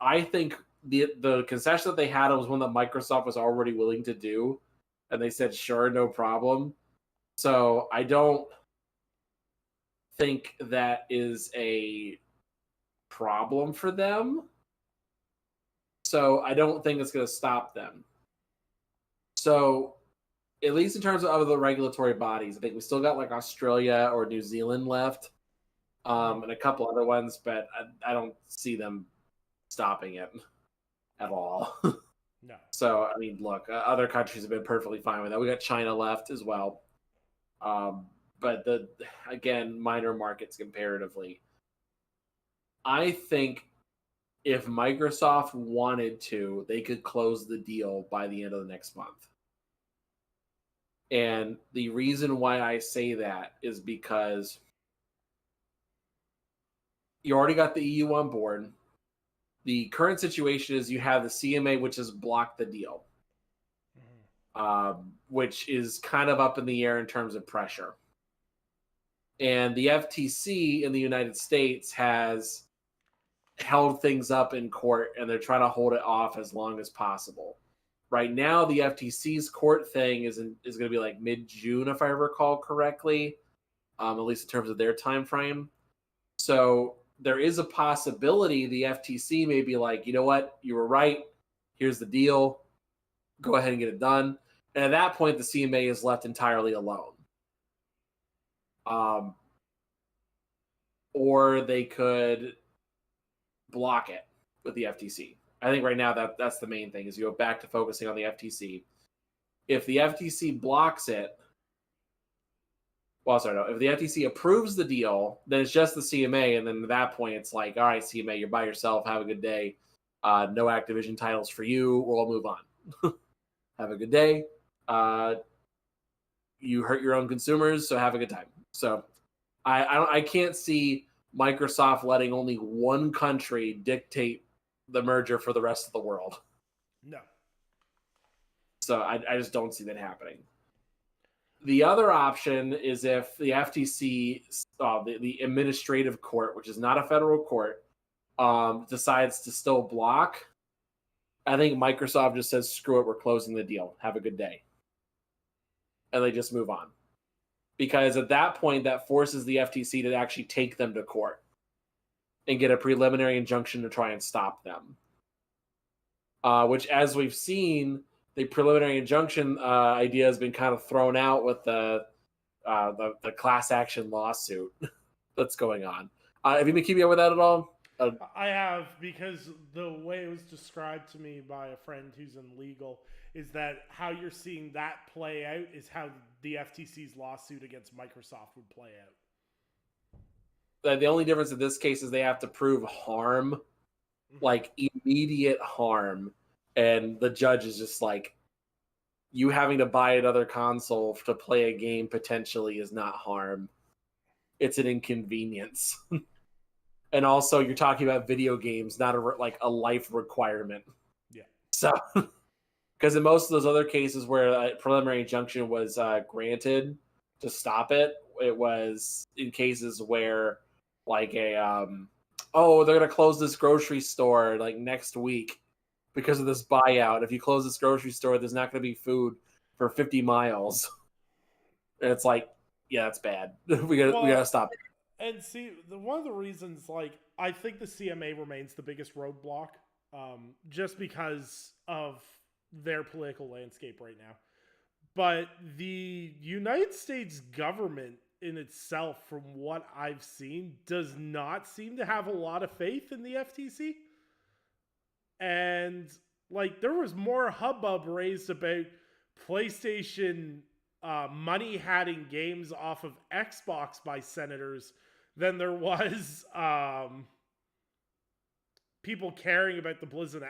S1: I think the concession that they had was one that Microsoft was already willing to do, and they said sure, no problem. So I don't think that is a problem for them. So I don't think it's going to stop them. So at least in terms of other regulatory bodies, I think we still got like Australia or New Zealand left, and a couple other ones, but I don't see them stopping it at all.
S2: No.
S1: So, I mean, look, other countries have been perfectly fine with that. We got China left as well. But again, minor markets comparatively. I think if Microsoft wanted to, they could close the deal by the end of the next month. And the reason why I say that is because you already got the EU on board. The current situation is you have the CMA, which has blocked the deal, which is kind of up in the air in terms of pressure. And the FTC in the United States has held things up in court, and they're trying to hold it off as long as possible. Right now, the FTC's court thing is going to be like mid-June, if I recall correctly, at least in terms of their time frame. So there is a possibility the FTC may be like, you know what, you were right. Here's the deal. Go ahead and get it done. And at that point, the CMA is left entirely alone. Or they could block it with the FTC. I think right now that's the main thing is you go back to focusing on the FTC. If the FTC blocks it, if the FTC approves the deal, then it's just the CMA, and then at that point it's like, all right, CMA, you're by yourself. Have a good day. No Activision titles for you. We'll move on. Have a good day. You hurt your own consumers, so have a good time. So I can't see Microsoft letting only one country dictate the merger for the rest of the world.
S2: No.
S1: So I just don't see that happening. The other option is if the FTC, the administrative court, which is not a federal court, decides to still block. I think Microsoft just says, screw it, we're closing the deal. Have a good day. And they just move on. Because at that point, that forces the FTC to actually take them to court and get a preliminary injunction to try and stop them. Which, as we've seen, the preliminary injunction idea has been kind of thrown out with the class action lawsuit that's going on. Have you been keeping up with that at all?
S2: I have, because the way it was described to me by a friend who's in legal is that how you're seeing that play out is how the FTC's lawsuit against Microsoft would play out.
S1: The only difference in this case is they have to prove harm, like immediate harm, and the judge is just like, you having to buy another console to play a game potentially is not harm. It's an inconvenience. And also, you're talking about video games, not a life requirement.
S2: Yeah.
S1: So, because in most of those other cases where a preliminary injunction was granted to stop it, it was in cases where, like they're gonna close this grocery store like next week because of this buyout. If you close this grocery store, there's not gonna be food for 50 miles. And it's like, yeah, that's bad. we gotta stop it.
S2: And see, one of the reasons, I think the CMA remains the biggest roadblock, just because of their political landscape right now. But the United States government in itself, from what I've seen, does not seem to have a lot of faith in the FTC. And, there was more hubbub raised about PlayStation money had in games off of Xbox by senators than there was people caring about the Blizzard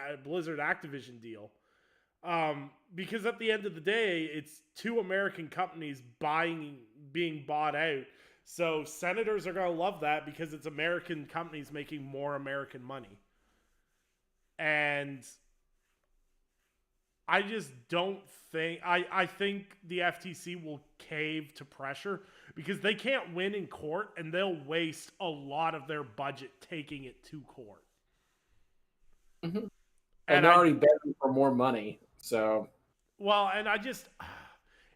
S2: Activision deal. Because at the end of the day, it's two American companies being bought out. So senators are going to love that because it's American companies making more American money. And I just don't think... I think the FTC will cave to pressure because they can't win in court and they'll waste a lot of their budget taking it to court.
S1: Mm-hmm. And they're already begging for more money, so...
S2: Well, and I just...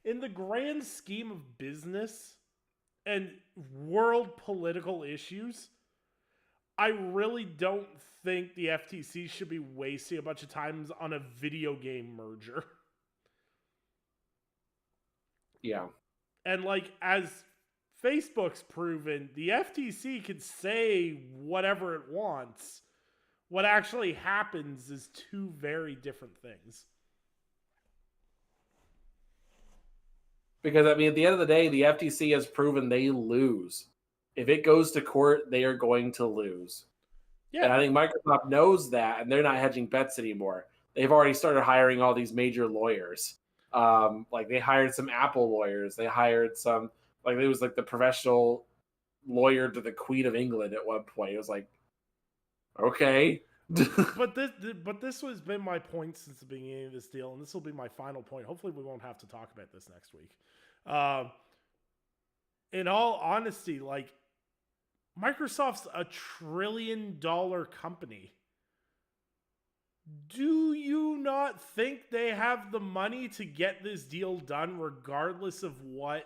S2: In the grand scheme of business and world political issues, I really don't think the FTC should be wasting a bunch of time on a video game merger.
S1: Yeah.
S2: And like, as Facebook's proven, the FTC can say whatever it wants. What actually happens is two very different things.
S1: Because, I mean, at the end of the day, the FTC has proven they lose. If it goes to court, they are going to lose. Yeah. And I think Microsoft knows that, and they're not hedging bets anymore. They've already started hiring all these major lawyers. Like, they hired some Apple lawyers. They hired some, like, it was like the professional lawyer to the Queen of England at one point. It was like, okay.
S2: but this has been my point since the beginning of this deal, and this will be my final point. Hopefully we won't have to talk about this next week. In all honesty, like, Microsoft's a $1 trillion company. Do you not think they have the money to get this deal done regardless of what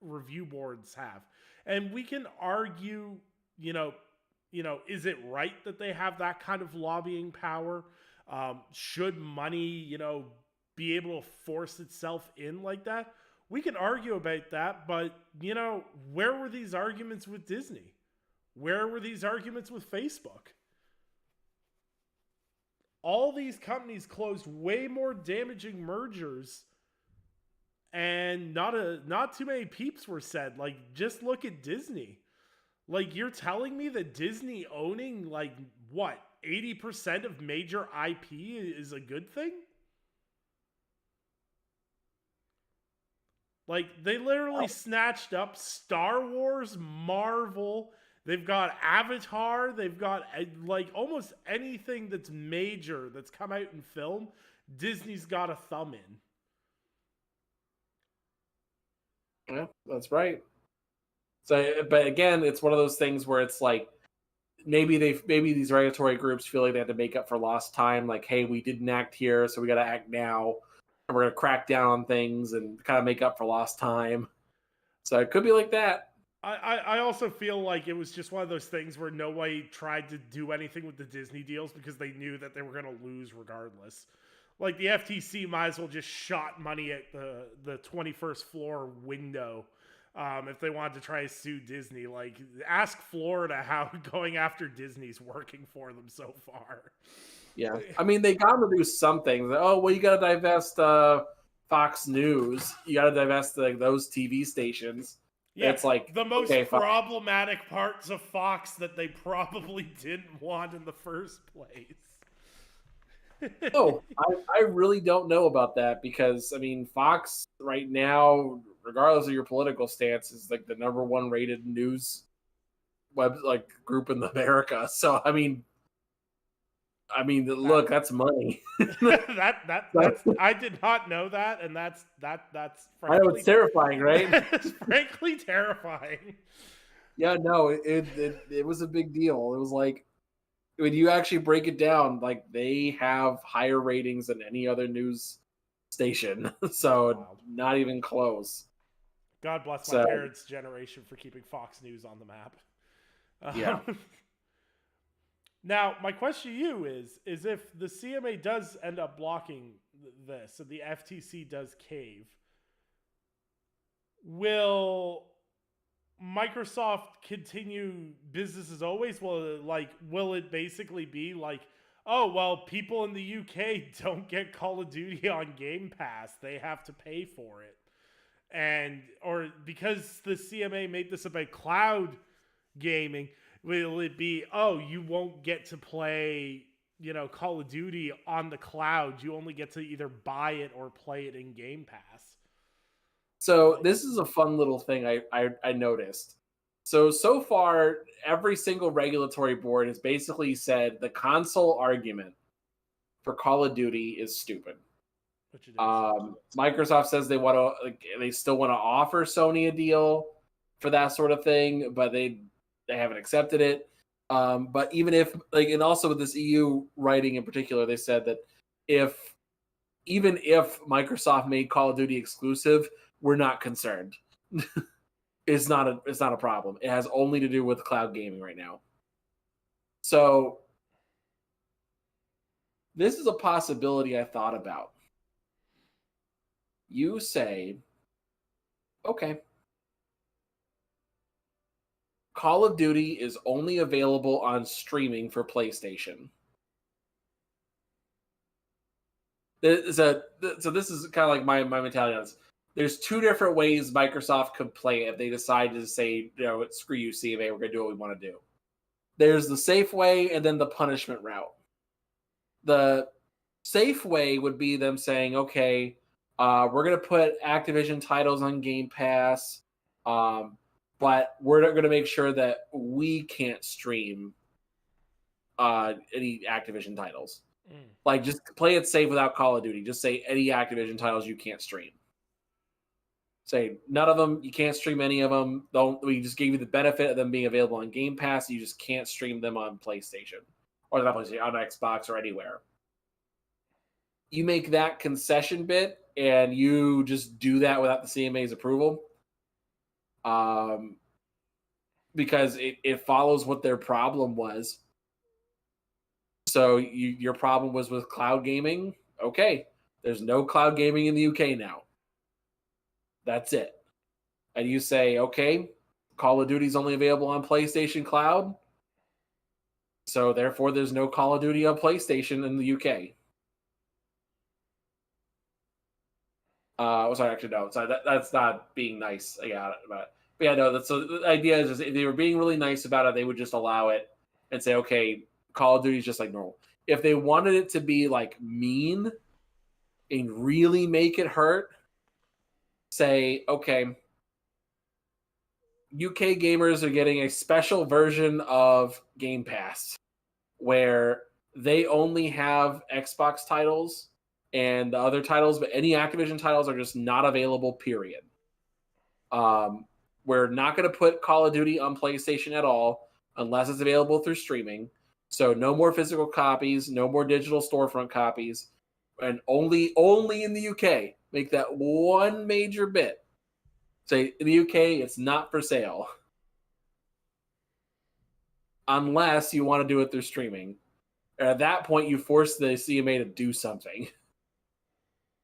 S2: review boards have? And we can argue, is it right that they have that kind of lobbying power? Should money, be able to force itself in like that? We can argue about that, but, where were these arguments with Disney? Where were these arguments with Facebook? All these companies closed way more damaging mergers, and not too many peeps were said. Like, just look at Disney. Like, you're telling me that Disney owning, like, what, 80% of major IP is a good thing? Like, they literally snatched up Star Wars, Marvel, they've got Avatar, they've got, like, almost anything that's major that's come out in film, Disney's got a thumb in.
S1: Yeah, that's right. So, but again, it's one of those things where it's like, maybe these regulatory groups feel like they have to make up for lost time. Like, hey, we didn't act here, so we got to act now. And we're going to crack down on things and kind of make up for lost time. So it could be like that.
S2: I also feel like it was just one of those things where nobody tried to do anything with the Disney deals because they knew that they were going to lose regardless. Like, the FTC might as well just shot money at the 21st floor window if they wanted to try to sue Disney. Like, ask Florida how going after Disney's working for them so far.
S1: Yeah. I mean, they got to do something. Oh, well, you got to divest Fox News. You got to divest those TV stations. Yeah, it's like
S2: the most problematic parts of Fox that they probably didn't want in the first place.
S1: Oh, I really don't know about that because, I mean, Fox right now, regardless of your political stance, is like the #1 rated news group in America. So, I mean, look, that's money.
S2: that's I did not know that, and that's
S1: I know, it's terrifying, right?
S2: It's frankly terrifying.
S1: Yeah, no, it was a big deal. It was like, when you actually break it down, like, they have higher ratings than any other news station. So not even close.
S2: God bless my parents' generation for keeping Fox News on the map.
S1: Yeah.
S2: Now, my question to you is if the CMA does end up blocking this and the FTC does cave, will Microsoft continue business as always? Will it basically be like, oh, well, people in the UK don't get Call of Duty on Game Pass. They have to pay for it. or because the CMA made this about cloud gaming, will it be, oh, you won't get to play, Call of Duty on the cloud. You only get to either buy it or play it in Game Pass.
S1: So this is a fun little thing I noticed. So far, every single regulatory board has basically said the console argument for Call of Duty is stupid.
S2: Which it is.
S1: Microsoft says they still want to offer Sony a deal for that sort of thing, but they haven't accepted it. But even if and also with this EU writing in particular, they said that even if Microsoft made Call of Duty exclusive, we're not concerned. It's not a problem. It has only to do with cloud gaming right now. So this is a possibility I thought about. You say, okay, Call of Duty is only available on streaming for PlayStation. So this is kind of like my mentality on this. There's two different ways Microsoft could play it if they decide to say, screw you, CMA, we're going to do what we want to do. There's the safe way and then the punishment route. The safe way would be them saying, okay, we're going to put Activision titles on Game Pass, but we're not going to make sure that we can't stream any Activision titles. Like, just play it safe without Call of Duty. Just say any Activision titles you can't stream. Say none of them, you can't stream any of them. We just gave you the benefit of them being available on Game Pass. You just can't stream them on PlayStation or not PlayStation, on Xbox or anywhere. You make that concession bit and you just do that without the CMA's approval. Because it follows what their problem was. So your problem was with cloud gaming. Okay, there's no cloud gaming in the UK now. That's it. And you say, okay, Call of Duty is only available on PlayStation Cloud. So therefore, there's no Call of Duty on PlayStation in the UK. Sorry, actually, no. Sorry, that's not being nice. I got it. But yeah, no. So the idea is just if they were being really nice about it, they would just allow it and say, okay, Call of Duty is just like normal. If they wanted it to be like mean and really make it hurt, say, okay, UK gamers are getting a special version of Game Pass where they only have Xbox titles and the other titles, but any Activision titles are just not available, period. We're not going to put Call of Duty on PlayStation at all unless it's available through streaming. So no more physical copies, no more digital storefront copies, and only in the UK. Make that one major bit. Say, in the UK, it's not for sale. Unless you want to do it through streaming. And at that point, you force the CMA to do something.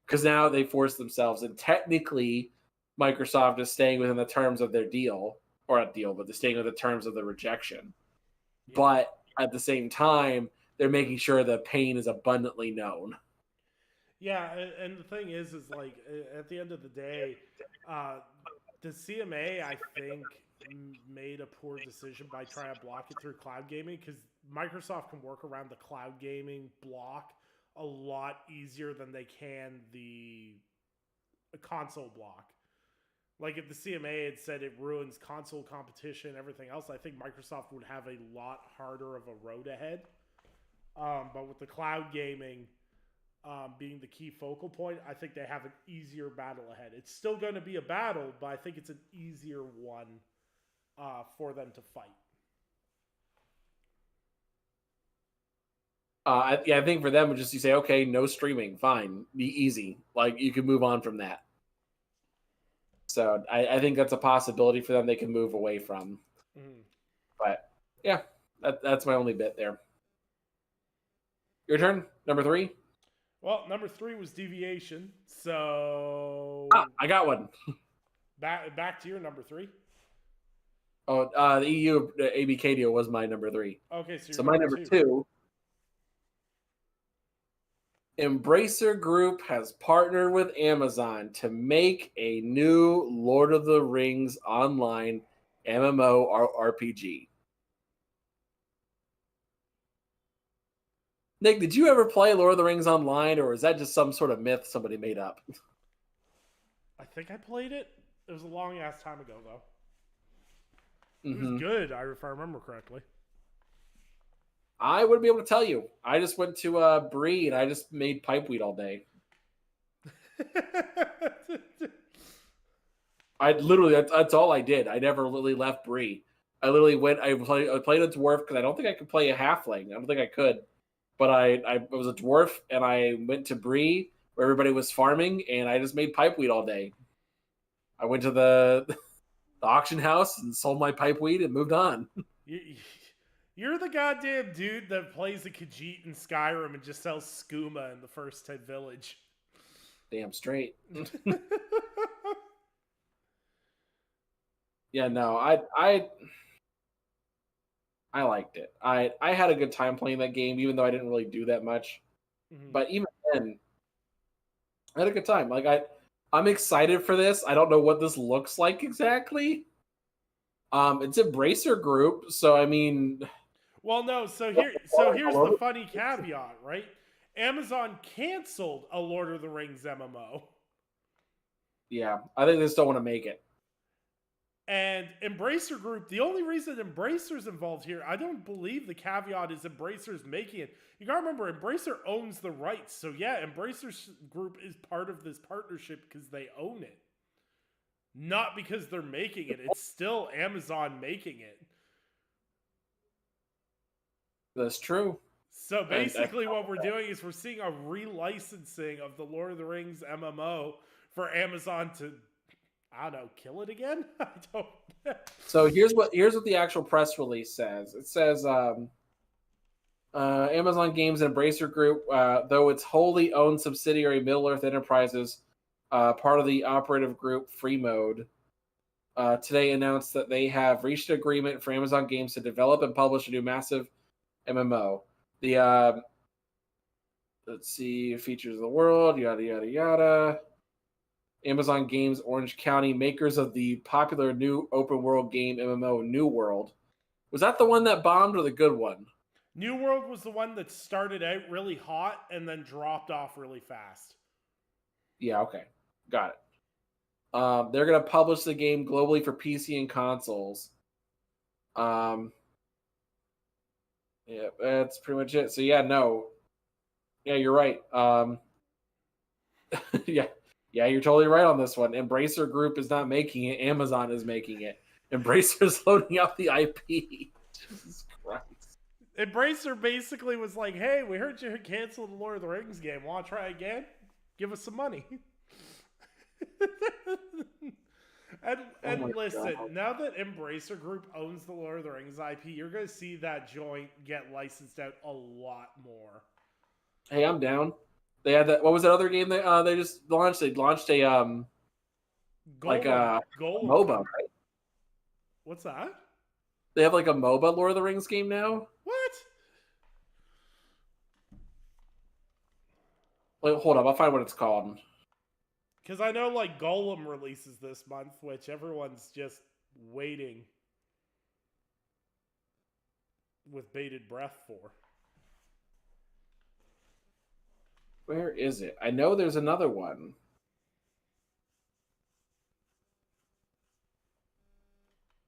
S1: Because now they force themselves. And technically, Microsoft is staying within the terms of their deal. Or not deal, but they're staying within the terms of the rejection. Yeah. But at the same time, they're making sure the pain is abundantly known.
S2: Yeah, and the thing is like, at the end of the day, the CMA, I think, made a poor decision by trying to block it through cloud gaming, because Microsoft can work around the cloud gaming block a lot easier than they can the console block. Like, if the CMA had said it ruins console competition, everything else, I think Microsoft would have a lot harder of a road ahead. But with the cloud gaming being the key focal point, I think they have an easier battle ahead. It's still going to be a battle, but I think it's an easier one for them to fight.
S1: I think for them, just you say, okay, no streaming, fine, be easy. Like, you can move on from that. So I think that's a possibility for them they can move away from. But yeah, that's my only bit there. Your turn, number 3.
S2: Well, number 3 was Deviation. So
S1: I got one.
S2: Back to your number 3.
S1: Oh, the EU ABK deal was my number 3.
S2: Okay,
S1: so my number 2. Embracer Group has partnered with Amazon to make a new Lord of the Rings online MMO RPG. Nick, did you ever play Lord of the Rings online, or is that just some sort of myth somebody made up?
S2: I think I played it. It was a long ass time ago, though. It
S1: Mm-hmm.
S2: was good, if I remember correctly.
S1: I wouldn't be able to tell you. I just went to Bree and I just made pipeweed all day. I literally, that's all I did. I never really left Bree. I literally went, I played a dwarf because I don't think I could play a halfling. I don't think I could. But I was a dwarf and I went to Bree where everybody was farming and I just made pipeweed all day. I went to the auction house and sold my pipeweed and moved on.
S2: You're the goddamn dude that plays the Khajiit in Skyrim and just sells skooma in the first village.
S1: Damn straight. Yeah, no, I liked it. I had a good time playing that game, even though I didn't really do that much. Mm-hmm. But even then, I had a good time. Like I'm excited for this. I don't know what this looks like exactly. It's a Embracer Group, so I mean.
S2: Well, no. So here's the funny caveat, right? Amazon canceled a Lord of the Rings MMO.
S1: Yeah, I think they still want to make it.
S2: And Embracer Group, the only reason Embracer's involved here, I don't believe the caveat is Embracer's making it. You gotta remember, Embracer owns the rights. So yeah, Embracer Group is part of this partnership because they own it. Not because they're making it. It's still Amazon making it.
S1: That's true.
S2: So basically what we're doing is we're seeing a relicensing of the Lord of the Rings MMO for Amazon to, I don't know, kill it again? I don't know.
S1: So here's what the actual press release says. It says Amazon Games and Embracer Group, though its wholly owned subsidiary Middle Earth Enterprises, part of the operative group Freemode, today announced that they have reached an agreement for Amazon Games to develop and publish a new massive MMO. The let's see, features of the world, yada yada yada. Amazon Games Orange County, makers of the popular new open world game MMO New World. Was that the one that bombed or the good one?
S2: New World was the one that started out really hot and then dropped off really fast.
S1: Yeah, okay. Got it. They're going to publish the game globally for PC and consoles. Yeah, that's pretty much it. So yeah, no. Yeah, you're right. Yeah, you're totally right on this one. Embracer Group is not making it. Amazon is making it. Embracer is loading up the IP. Jesus Christ.
S2: Embracer basically was like, hey, we heard you canceled the Lord of the Rings game. Want to try again? Give us some money. And listen, God. Now that Embracer Group owns the Lord of the Rings IP, you're going to see that joint get licensed out a lot more.
S1: Hey, I'm down. They had that. What was that other game they just launched? They launched a
S2: Golem.
S1: MOBA, right?
S2: What's that?
S1: They have like a MOBA Lord of the Rings game now.
S2: What?
S1: Wait, hold up. I'll find what it's called.
S2: Because I know like Golem releases this month, which everyone's just waiting with bated breath for.
S1: Where is it? I know there's another one.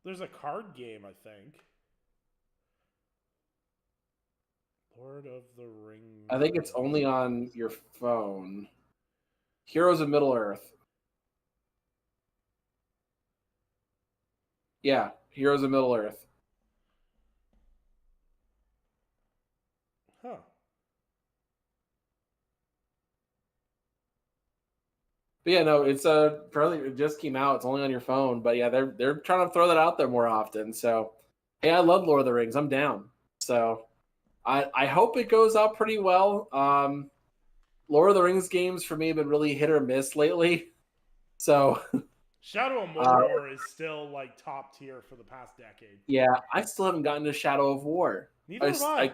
S2: There's a card game, I think. Lord of the Rings.
S1: I think it's only on your phone. Heroes of Middle Earth. Yeah, Heroes of Middle Earth.
S2: Huh.
S1: But yeah, no, it's probably it just came out. It's only on your phone, but yeah, they're trying to throw that out there more often. So, hey, I love Lord of the Rings. I'm down. So, I hope it goes out pretty well. Lord of the Rings games for me have been really hit or miss lately. So,
S2: Shadow of Mordor is still like top tier for the past decade.
S1: Yeah, I still haven't gotten to Shadow of War.
S2: Neither have I.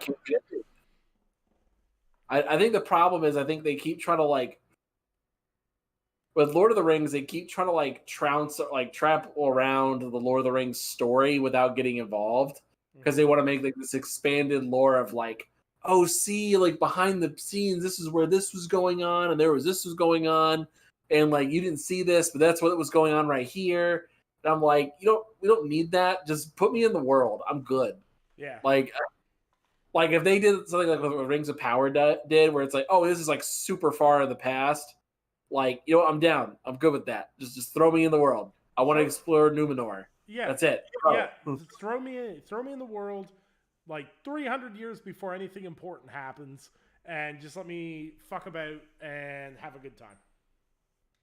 S1: I think the problem is I think they keep trying to like with Lord of the Rings, they keep trying to like trap around the Lord of the Rings story without getting involved because they want to make like this expanded lore of like, oh, see, like behind the scenes, this is where this was going on, and this was going on, and like you didn't see this, but that's what was going on right here. And I'm like, we don't need that. Just put me in the world. I'm good.
S2: Yeah.
S1: Like if they did something like what Rings of Power did, where it's like, oh, this is like super far in the past. Like, I'm down. I'm good with that. Just throw me in the world. I want to explore Numenor.
S2: Yeah.
S1: That's it.
S2: Yeah. Throw me in the world like 300 years before anything important happens, and just let me fuck about and have a good time.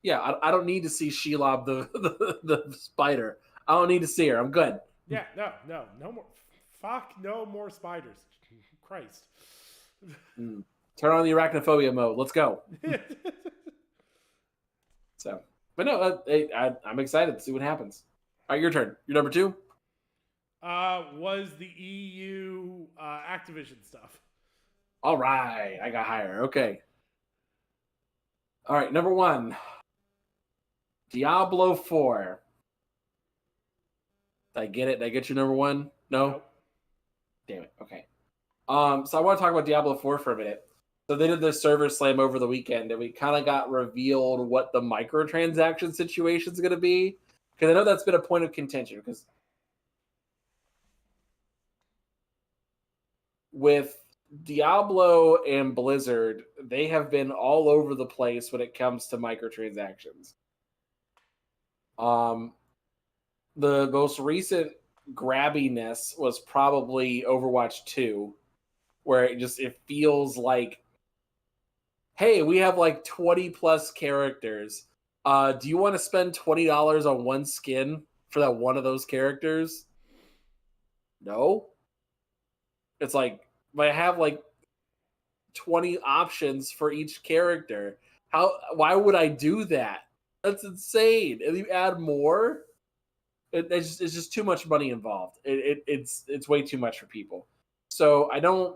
S1: Yeah, I don't need to see Shelob the spider. I don't need to see her. I'm good.
S2: Yeah, no more. Fuck no more spiders. Christ.
S1: Turn on the arachnophobia mode. Let's go. So, but no, I'm excited to see what happens. All right, your turn. Your number 2?
S2: Was the EU Activision stuff.
S1: All right, I got higher. Okay. All right, number 1. Diablo 4. Did I get it? Did I get your number 1? No?
S2: Nope.
S1: Damn it. Okay. So I want to talk about Diablo 4 for a minute. So they did the server slam over the weekend, and we kind of got revealed what the microtransaction situation is going to be. Because I know that's been a point of contention. Because with Diablo and Blizzard, they have been all over the place when it comes to microtransactions. The most recent grabbiness was probably Overwatch 2, where it feels like, hey, we have like 20 plus characters. Do you want to spend $20 on one skin for that one of those characters? No. It's like, but I have like 20 options for each character. Why would I do that? That's insane. If you add more, it's just too much money involved. It's way too much for people. So I don't.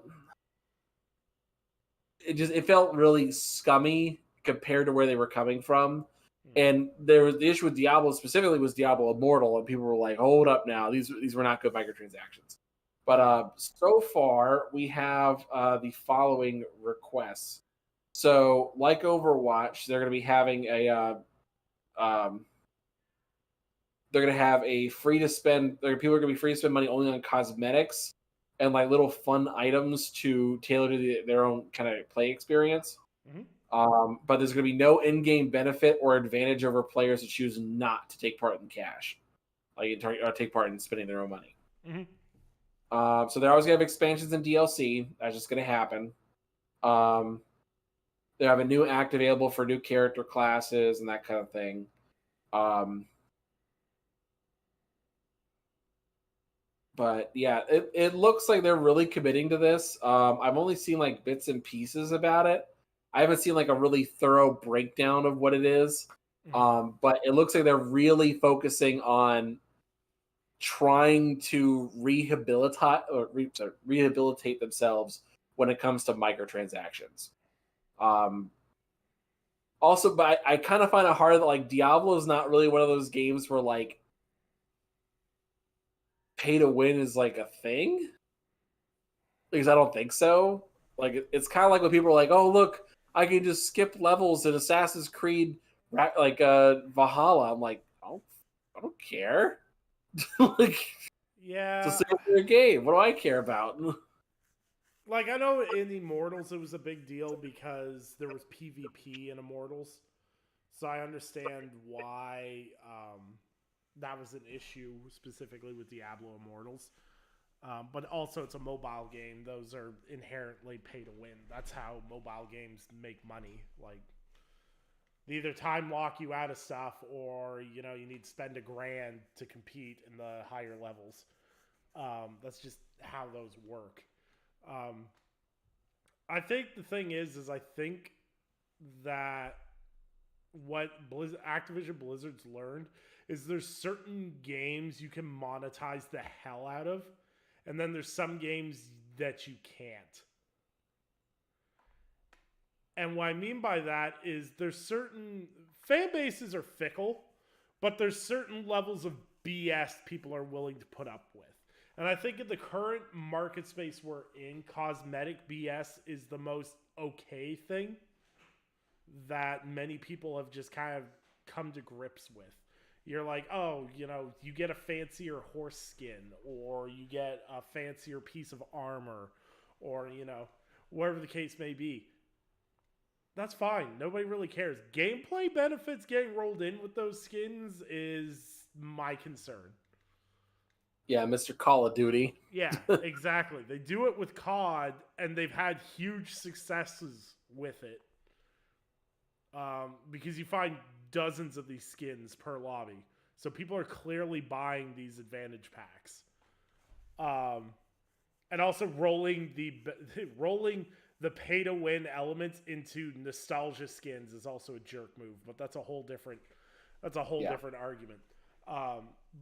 S1: It felt really scummy compared to where they were coming from. And there was the issue with Diablo specifically was Diablo Immortal, and people were like, "Hold up, now these were not good microtransactions." But so far we have the following requests. So, like Overwatch, they're going to be having they're going to have a free to spend. People are going to be free to spend money only on cosmetics and like little fun items to tailor to their own kind of play experience. Mm-hmm. But there's going to be no in-game benefit or advantage over players who choose not to take part in cash, like or take part in spending their own money. Mm-hmm. So they're always going to have expansions and DLC. That's just going to happen. They have a new act available for new character classes and that kind of thing. But yeah, it looks like they're really committing to this. I've only seen like bits and pieces about it. I haven't seen like a really thorough breakdown of what it is. But it looks like they're really focusing on trying to rehabilitate themselves when it comes to microtransactions. Also, but I kind of find it hard that like Diablo is not really one of those games where like pay to win is like a thing, because I don't think so. Like it's kind of like when people are like, "Oh, look, I can just skip levels in Assassin's Creed, like Valhalla." I'm like, I don't care. Like,
S2: yeah,
S1: it's a single game. What do I care about?
S2: Like, I know in Immortals it was a big deal because there was PvP in Immortals, so I understand why that was an issue specifically with Diablo Immortals. But also it's a mobile game. Those are inherently pay to win. That's how mobile games make money. Like, they either time lock you out of stuff, or you need to spend $1,000 to compete in the higher levels. That's just how those work. I think the thing is I think that what Activision Blizzard's learned is there's certain games you can monetize the hell out of, and then there's some games that you can't. And what I mean by that is there's certain fan bases are fickle, but there's certain levels of BS people are willing to put up with. And I think in the current market space we're in, cosmetic BS is the most okay thing that many people have just kind of come to grips with. You're like, oh, you get a fancier horse skin, or you get a fancier piece of armor, or, whatever the case may be. That's fine. Nobody really cares. Gameplay benefits getting rolled in with those skins is my concern.
S1: Yeah, Mr. Call of Duty.
S2: Yeah, exactly. They do it with COD, and they've had huge successes with it. Because you find dozens of these skins per lobby. So people are clearly buying these advantage packs. And also rolling the pay-to-win elements into nostalgia skins is also a jerk move, but that's a whole different different argument.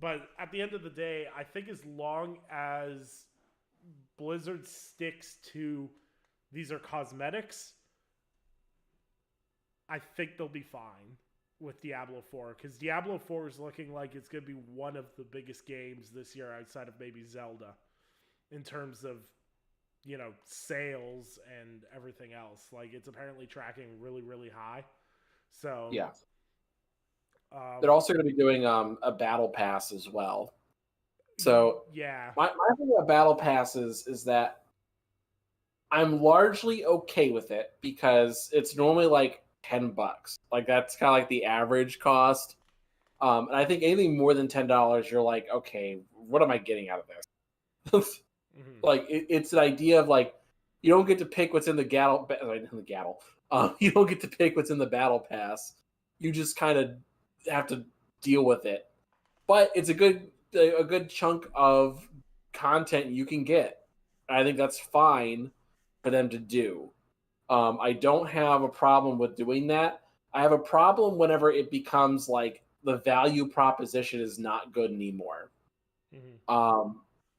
S2: But at the end of the day, I think as long as Blizzard sticks to these are cosmetics, I think they'll be fine with Diablo 4, because Diablo 4 is looking like it's going to be one of the biggest games this year outside of maybe Zelda in terms of, sales and everything else. Like, it's apparently tracking really, really high. So,
S1: yeah. They're also going to be doing a battle pass as well. So,
S2: yeah.
S1: My thing about battle passes is that I'm largely okay with it because it's normally like $10. Like, that's kind of like the average cost. And I think anything more than $10, you're like, okay, what am I getting out of this? Like, it's an idea of like, you don't get to pick what's in the you don't get to pick what's in the battle pass. You just kind of have to deal with it. But it's a good chunk of content you can get. I think that's fine for them to do. I don't have a problem with doing that. I have a problem whenever it becomes like the value proposition is not good anymore.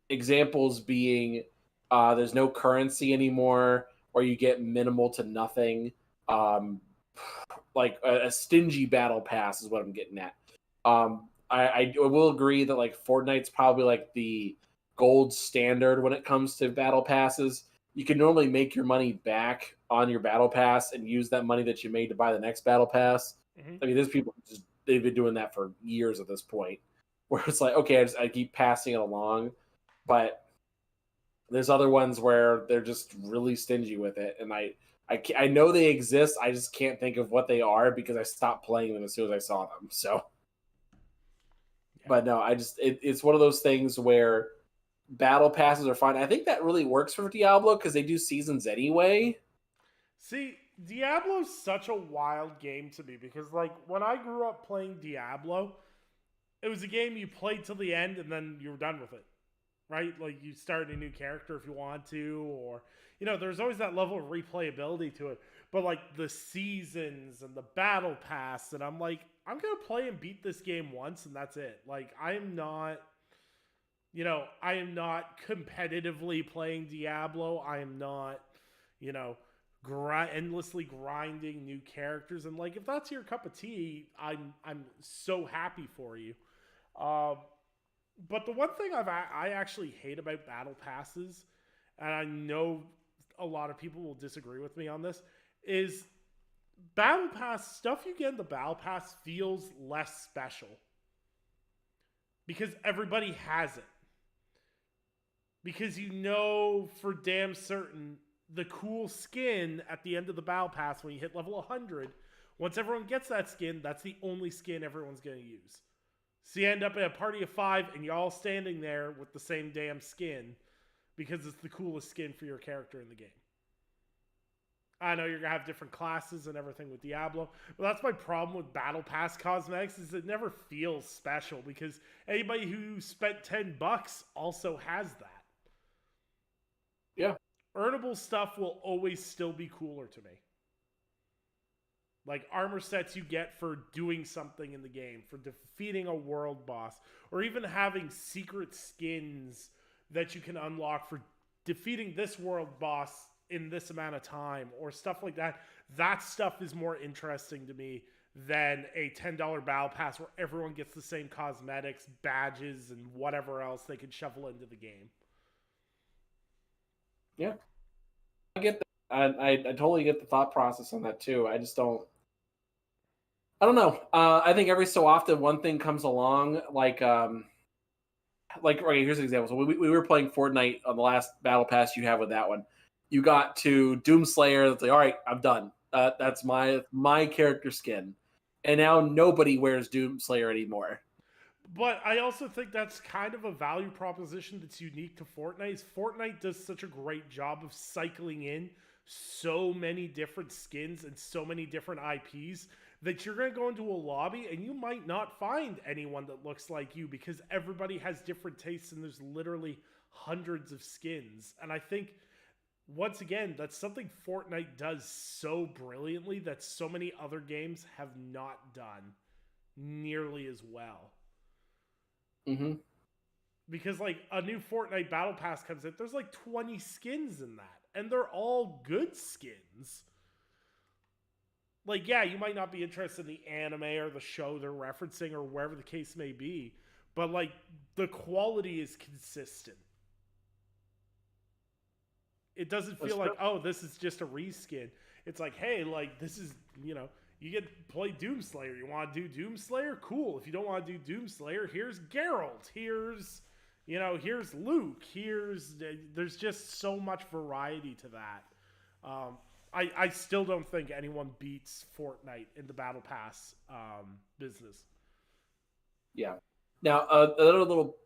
S1: Examples being there's no currency anymore, or you get minimal to nothing. Like a stingy battle pass is what I'm getting at. I will agree that like Fortnite's probably like the gold standard when it comes to battle passes. You can normally make your money back on your battle pass and use that money that you made to buy the next battle pass. I mean, there's people they've been doing that for years at this point, where it's like, okay, I keep passing it along, but there's other ones where they're just really stingy with it, and I know they exist. I just can't think of what they are because I stopped playing them as soon as I saw them. So, but no, it's one of those things where battle passes are fine. I think that really works for Diablo because they do seasons anyway.
S2: See, Diablo's such a wild game to me because, like, when I grew up playing Diablo, it was a game you played till the end and then you were done with it, right? Like, you started a new character if you want to, or, there's always that level of replayability to it. But, like, the seasons and the battle pass, and I'm like, I'm going to play and beat this game once and that's it. Like, I am not competitively playing Diablo. I am not, endlessly grinding new characters. And like, if that's your cup of tea, I'm so happy for you. But the one thing I actually hate about battle passes, and I know a lot of people will disagree with me on this, is battle pass stuff you get in the battle pass feels less special because everybody has it. Because for damn certain the cool skin at the end of the battle pass when you hit level 100, once everyone gets that skin, that's the only skin everyone's going to use. So you end up in a party of 5 and you're all standing there with the same damn skin because it's the coolest skin for your character in the game. I know you're going to have different classes and everything with Diablo, but that's my problem with Battle Pass cosmetics is it never feels special because anybody who spent $10 also has that.
S1: Yeah.
S2: Earnable stuff will always still be cooler to me. Like armor sets you get for doing something in the game, for defeating a world boss, or even having secret skins that you can unlock for defeating this world boss in this amount of time or stuff like that. That stuff is more interesting to me than a $10 battle pass where everyone gets the same cosmetics, badges, and whatever else they can shovel into the game.
S1: Yeah, I get that. I totally get the thought process on that too. I just don't. I don't know. I think every so often one thing comes along, like okay, here's an example. So we were playing Fortnite on the last battle pass you have with that one. You got to Doomslayer. That's like, all right, I'm done. That's my character skin, and now nobody wears Doomslayer anymore.
S2: But I also think that's kind of a value proposition that's unique to Fortnite. Fortnite does such a great job of cycling in so many different skins and so many different IPs that you're going to go into a lobby and you might not find anyone that looks like you because everybody has different tastes and there's literally hundreds of skins. And I think, once again, that's something Fortnite does so brilliantly that so many other games have not done nearly as well.
S1: Mm-hmm.
S2: Because like a new Fortnite Battle Pass comes in, there's like 20 skins in that, and they're all good skins. Like, yeah, you might not be interested in the anime or the show they're referencing or wherever the case may be, but like the quality is consistent. It doesn't feel like, oh, this is just a reskin. It's like, hey, like this is, you get to play Doomslayer. You want to do Doomslayer? Cool. If you don't want to do Doomslayer, here's Geralt. Here's Luke. There's just so much variety to that. I still don't think anyone beats Fortnite in the Battle Pass business.
S1: Yeah. Now, another little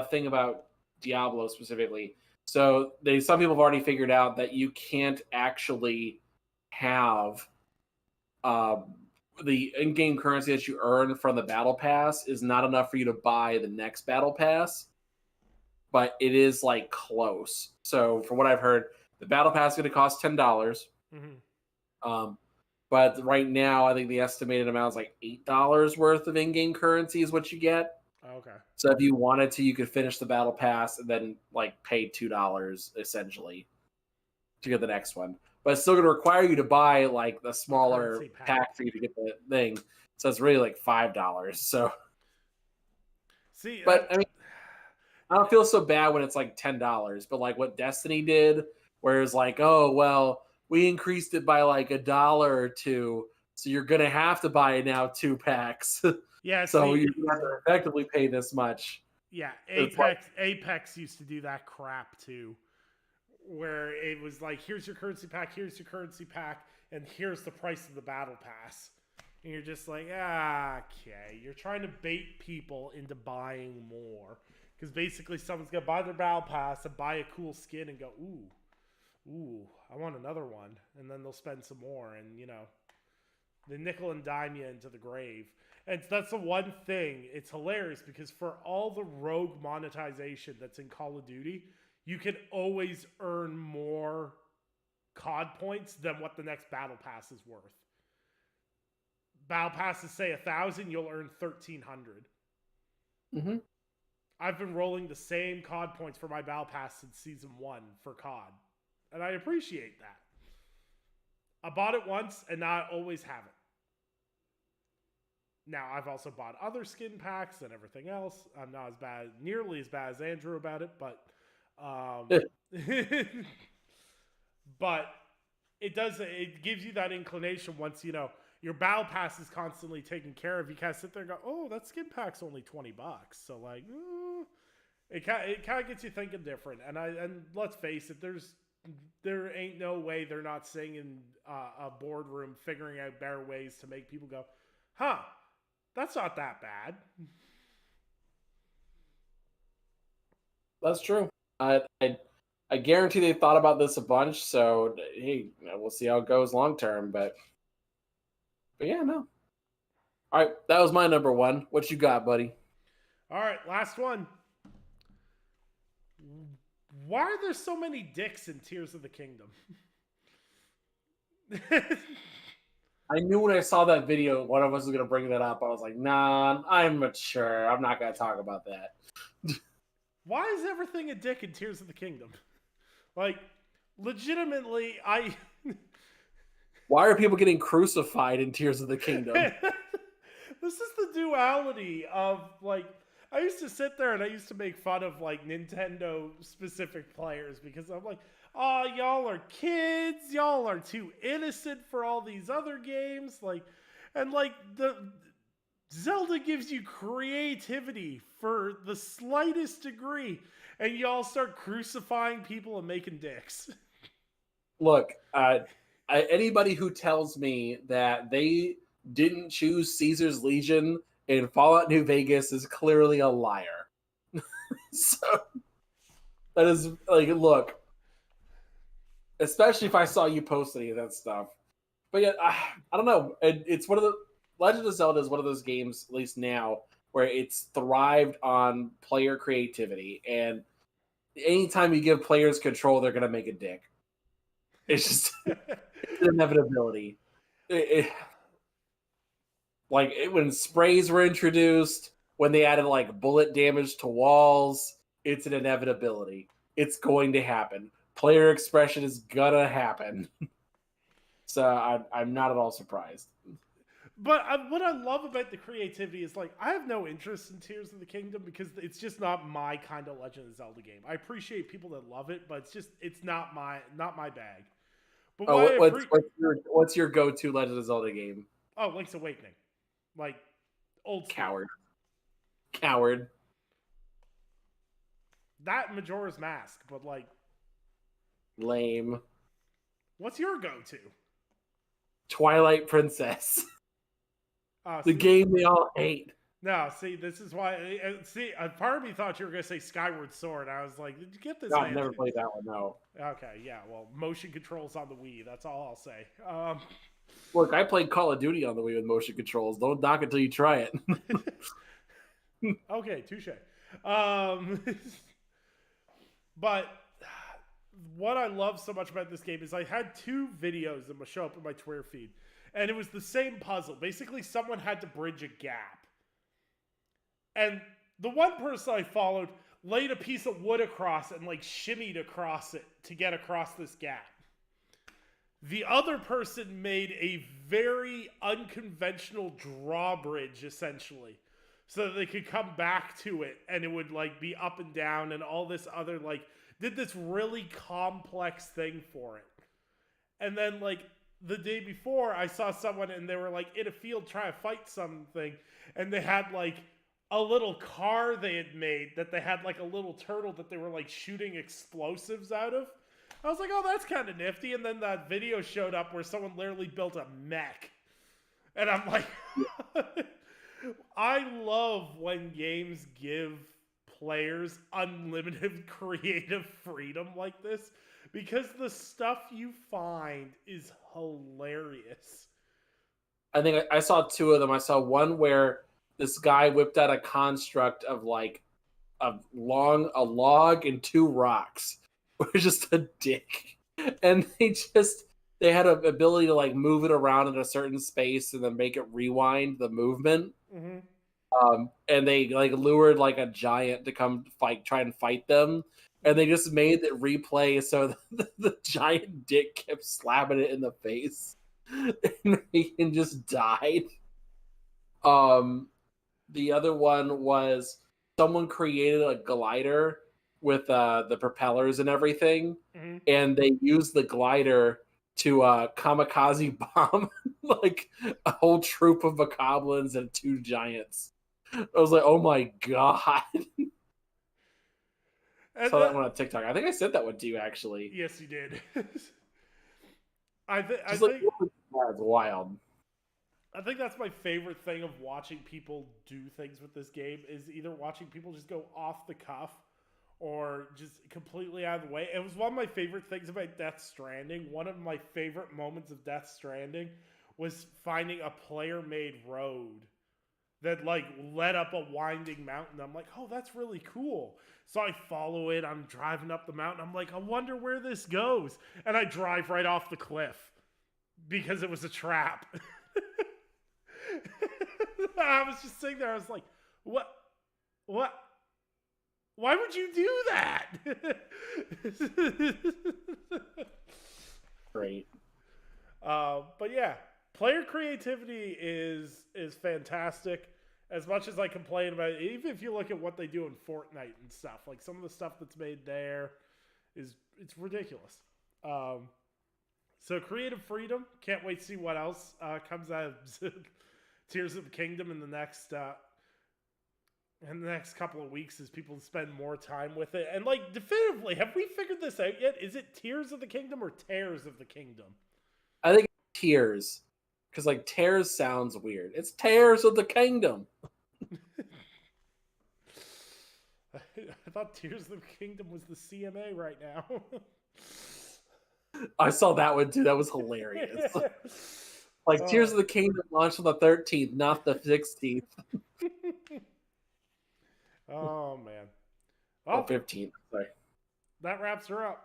S1: thing about Diablo specifically. So some people have already figured out that you can't actually have the in-game currency that you earn from the battle pass is not enough for you to buy the next battle pass, but it is like close. So from what I've heard, the battle pass is going to cost $10. Mm-hmm. But right now, I think the estimated amount is like $8 worth of in-game currency is what you get.
S2: Okay.
S1: So if you wanted to, you could finish the battle pass and then like pay $2 essentially to get the next one. But it's still going to require you to buy like the smaller pack for you to get the thing. So it's really like $5. So,
S2: see,
S1: but I mean, I don't feel so bad when it's like $10. But like what Destiny did, where it's like, oh well, we increased it by like $1 or $2, so you're going to have to buy now 2 packs.
S2: Yeah,
S1: so you have to effectively pay this much.
S2: Yeah, Apex used to do that crap too, where it was like, here's your currency pack, and here's the price of the battle pass. And you're just like, okay, you're trying to bait people into buying more. Because basically someone's going to buy their battle pass and buy a cool skin and go, ooh, I want another one. And then they'll spend some more and, they nickel and dime you into the grave. And that's the one thing. It's hilarious because for all the rogue monetization that's in Call of Duty, you can always earn more COD points than what the next battle pass is worth. Battle pass is say 1,000, you'll earn 1,300.
S1: Mm-hmm.
S2: I've been rolling the same COD points for my battle pass since season 1 for COD, and I appreciate that. I bought it once, and now I always have it. Now, I've also bought other skin packs and everything else. I'm not nearly as bad as Andrew about it, but but it gives you that inclination once, your battle pass is constantly taken care of. You kind of sit there and go, oh, that skin pack's only $20. So like, it kind of gets you thinking different. And let's face it, there ain't no way they're not sitting in a boardroom figuring out better ways to make people go, huh, that's not that bad.
S1: That's true. I guarantee they thought about this a bunch. So hey, we'll see how it goes long term. But yeah, no. All right, that was my number one. What you got, buddy?
S2: All right, last one. Why are there so many dicks in Tears of the Kingdom?
S1: I knew when I saw that video, one of us was going to bring that up. I was like, nah, I'm mature. I'm not going to talk about that.
S2: Why is everything a dick in Tears of the Kingdom? Like, legitimately,
S1: Why are people getting crucified in Tears of the Kingdom?
S2: this is the duality of like I used to sit there and I used to make fun of like Nintendo specific players because I'm like, oh, y'all are kids, y'all are too innocent for all these other games, like, and like the Zelda gives you creativity for the slightest degree, and y'all start crucifying people and making dicks.
S1: Look, anybody who tells me that they didn't choose Caesar's Legion in Fallout New Vegas is clearly a liar. So that is like, look, especially if I saw you post any of that stuff. But yeah, I don't know. It's one of the Legend of Zelda is one of those games, at least now, where it's thrived on player creativity, and anytime you give players control, they're gonna make a dick. It's just it's an inevitability. When sprays were introduced, when they added like bullet damage to walls, it's an inevitability. It's going to happen. Player expression is gonna happen. So I'm not at all surprised.
S2: But what I love about the creativity is like I have no interest in Tears of the Kingdom because it's just not my kind of Legend of Zelda game. I appreciate people that love it, but it's not my bag. But
S1: what's your go-to Legend of Zelda game?
S2: Oh, Link's Awakening, like old school.
S1: Coward.
S2: That Majora's Mask, but like
S1: lame.
S2: What's your go-to?
S1: Twilight Princess. The game they all hate.
S2: No, see, this is why. See, part of me thought you were going to say Skyward Sword. I was like, did you get this?
S1: No, I've never played that one, no.
S2: Okay, yeah, well, motion controls on the Wii. That's all I'll say.
S1: Look, I played Call of Duty on the Wii with motion controls. Don't knock it until you try it.
S2: Okay, touche. But what I love so much about this game is I had 2 videos that would show up in my Twitter feed. And it was the same puzzle. Basically, someone had to bridge a gap. And the one person I followed laid a piece of wood across and like shimmied across it to get across this gap. The other person made a very unconventional drawbridge, essentially, so that they could come back to it and it would like be up and down and all this other like did this really complex thing for it. And then like the day before, I saw someone and they were like in a field trying to fight something, and they had like a little car they had made that they had like a little turtle that they were like shooting explosives out of. I was like, oh, that's kind of nifty. And then that video showed up where someone literally built a mech. And I'm like, I love when games give players unlimited creative freedom like this, because the stuff you find is hilarious.
S1: I think I saw 2 of them. I saw one where this guy whipped out a construct of like a log and 2 rocks. It was just a dick. And they had an ability to like move it around in a certain space and then make it rewind the movement.
S2: Mm-hmm.
S1: And they like lured like a giant to come try and fight them. And they just made it replay so the giant dick kept slapping it in the face. And Regan just died. The other one was someone created a glider with the propellers and everything,
S2: Mm-hmm.
S1: and they used the glider to kamikaze bomb like a whole troop of bokoblins and 2 giants. I was like, oh my god. I saw that one on TikTok. I think I sent that one to you, actually.
S2: Yes, you did. I think
S1: that's wild.
S2: I think that's my favorite thing of watching people do things with this game, is either watching people just go off the cuff or just completely out of the way. It was one of my favorite things about Death Stranding. One of my favorite moments of Death Stranding was finding a player-made road that like led up a winding mountain. I'm like, oh, that's really cool. So I follow it. I'm driving up the mountain. I'm like, I wonder where this goes. And I drive right off the cliff because it was a trap. I was just sitting there. I was like, what? Why would you do that?
S1: Great.
S2: But yeah, player creativity is fantastic. As much as I complain about it, even if you look at what they do in Fortnite and stuff, like some of the stuff that's made there it's ridiculous. So creative freedom. Can't wait to see what else comes out of Tears of the Kingdom in the next couple of weeks as people spend more time with it. And like definitively, have we figured this out yet? Is it Tears of the Kingdom or Tears of the Kingdom?
S1: I think Tears, because like Tears sounds weird. It's Tears of the Kingdom.
S2: I thought Tears of the Kingdom was the CMA right now.
S1: I saw that one too. That was hilarious. Like Tears of the Kingdom launched on the 13th, not the 16th.
S2: Oh man. Well,
S1: 15th. Sorry.
S2: That wraps her up.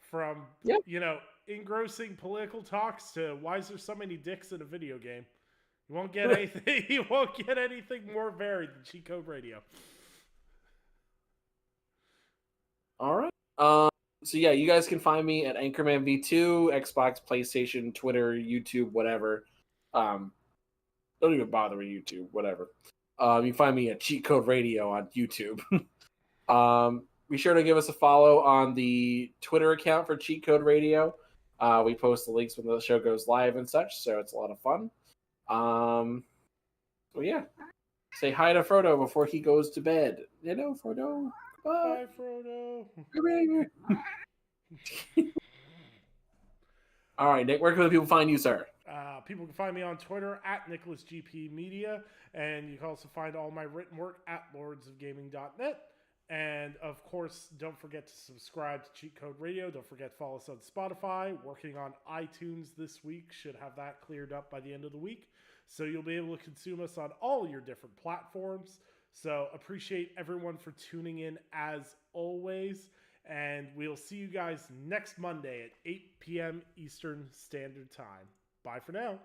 S2: From engrossing political talks to why is there so many dicks in a video game? You won't get anything. You won't get anything more varied than Cheat Code Radio.
S1: All right. So yeah, you guys can find me at Anchorman V2, Xbox, PlayStation, Twitter, YouTube, whatever. Don't even bother with YouTube, whatever. You can find me at Cheat Code Radio on YouTube. Be sure to give us a follow on the Twitter account for Cheat Code Radio. We post the links when the show goes live and such, so it's a lot of fun. So yeah, say hi to Frodo before he goes to bed. Hello, Frodo.
S2: Bye, Frodo.
S1: All right, Nick, where can people find you, sir?
S2: People can find me on Twitter at NicholasGPmedia, and you can also find all my written work at lordsofgaming.net. And of course, don't forget to subscribe to Cheat Code Radio. Don't forget to follow us on Spotify. Working on iTunes this week. Should have that cleared up by the end of the week. So you'll be able to consume us on all your different platforms. So appreciate everyone for tuning in as always. And we'll see you guys next Monday at 8 p.m. Eastern Standard Time. Bye for now.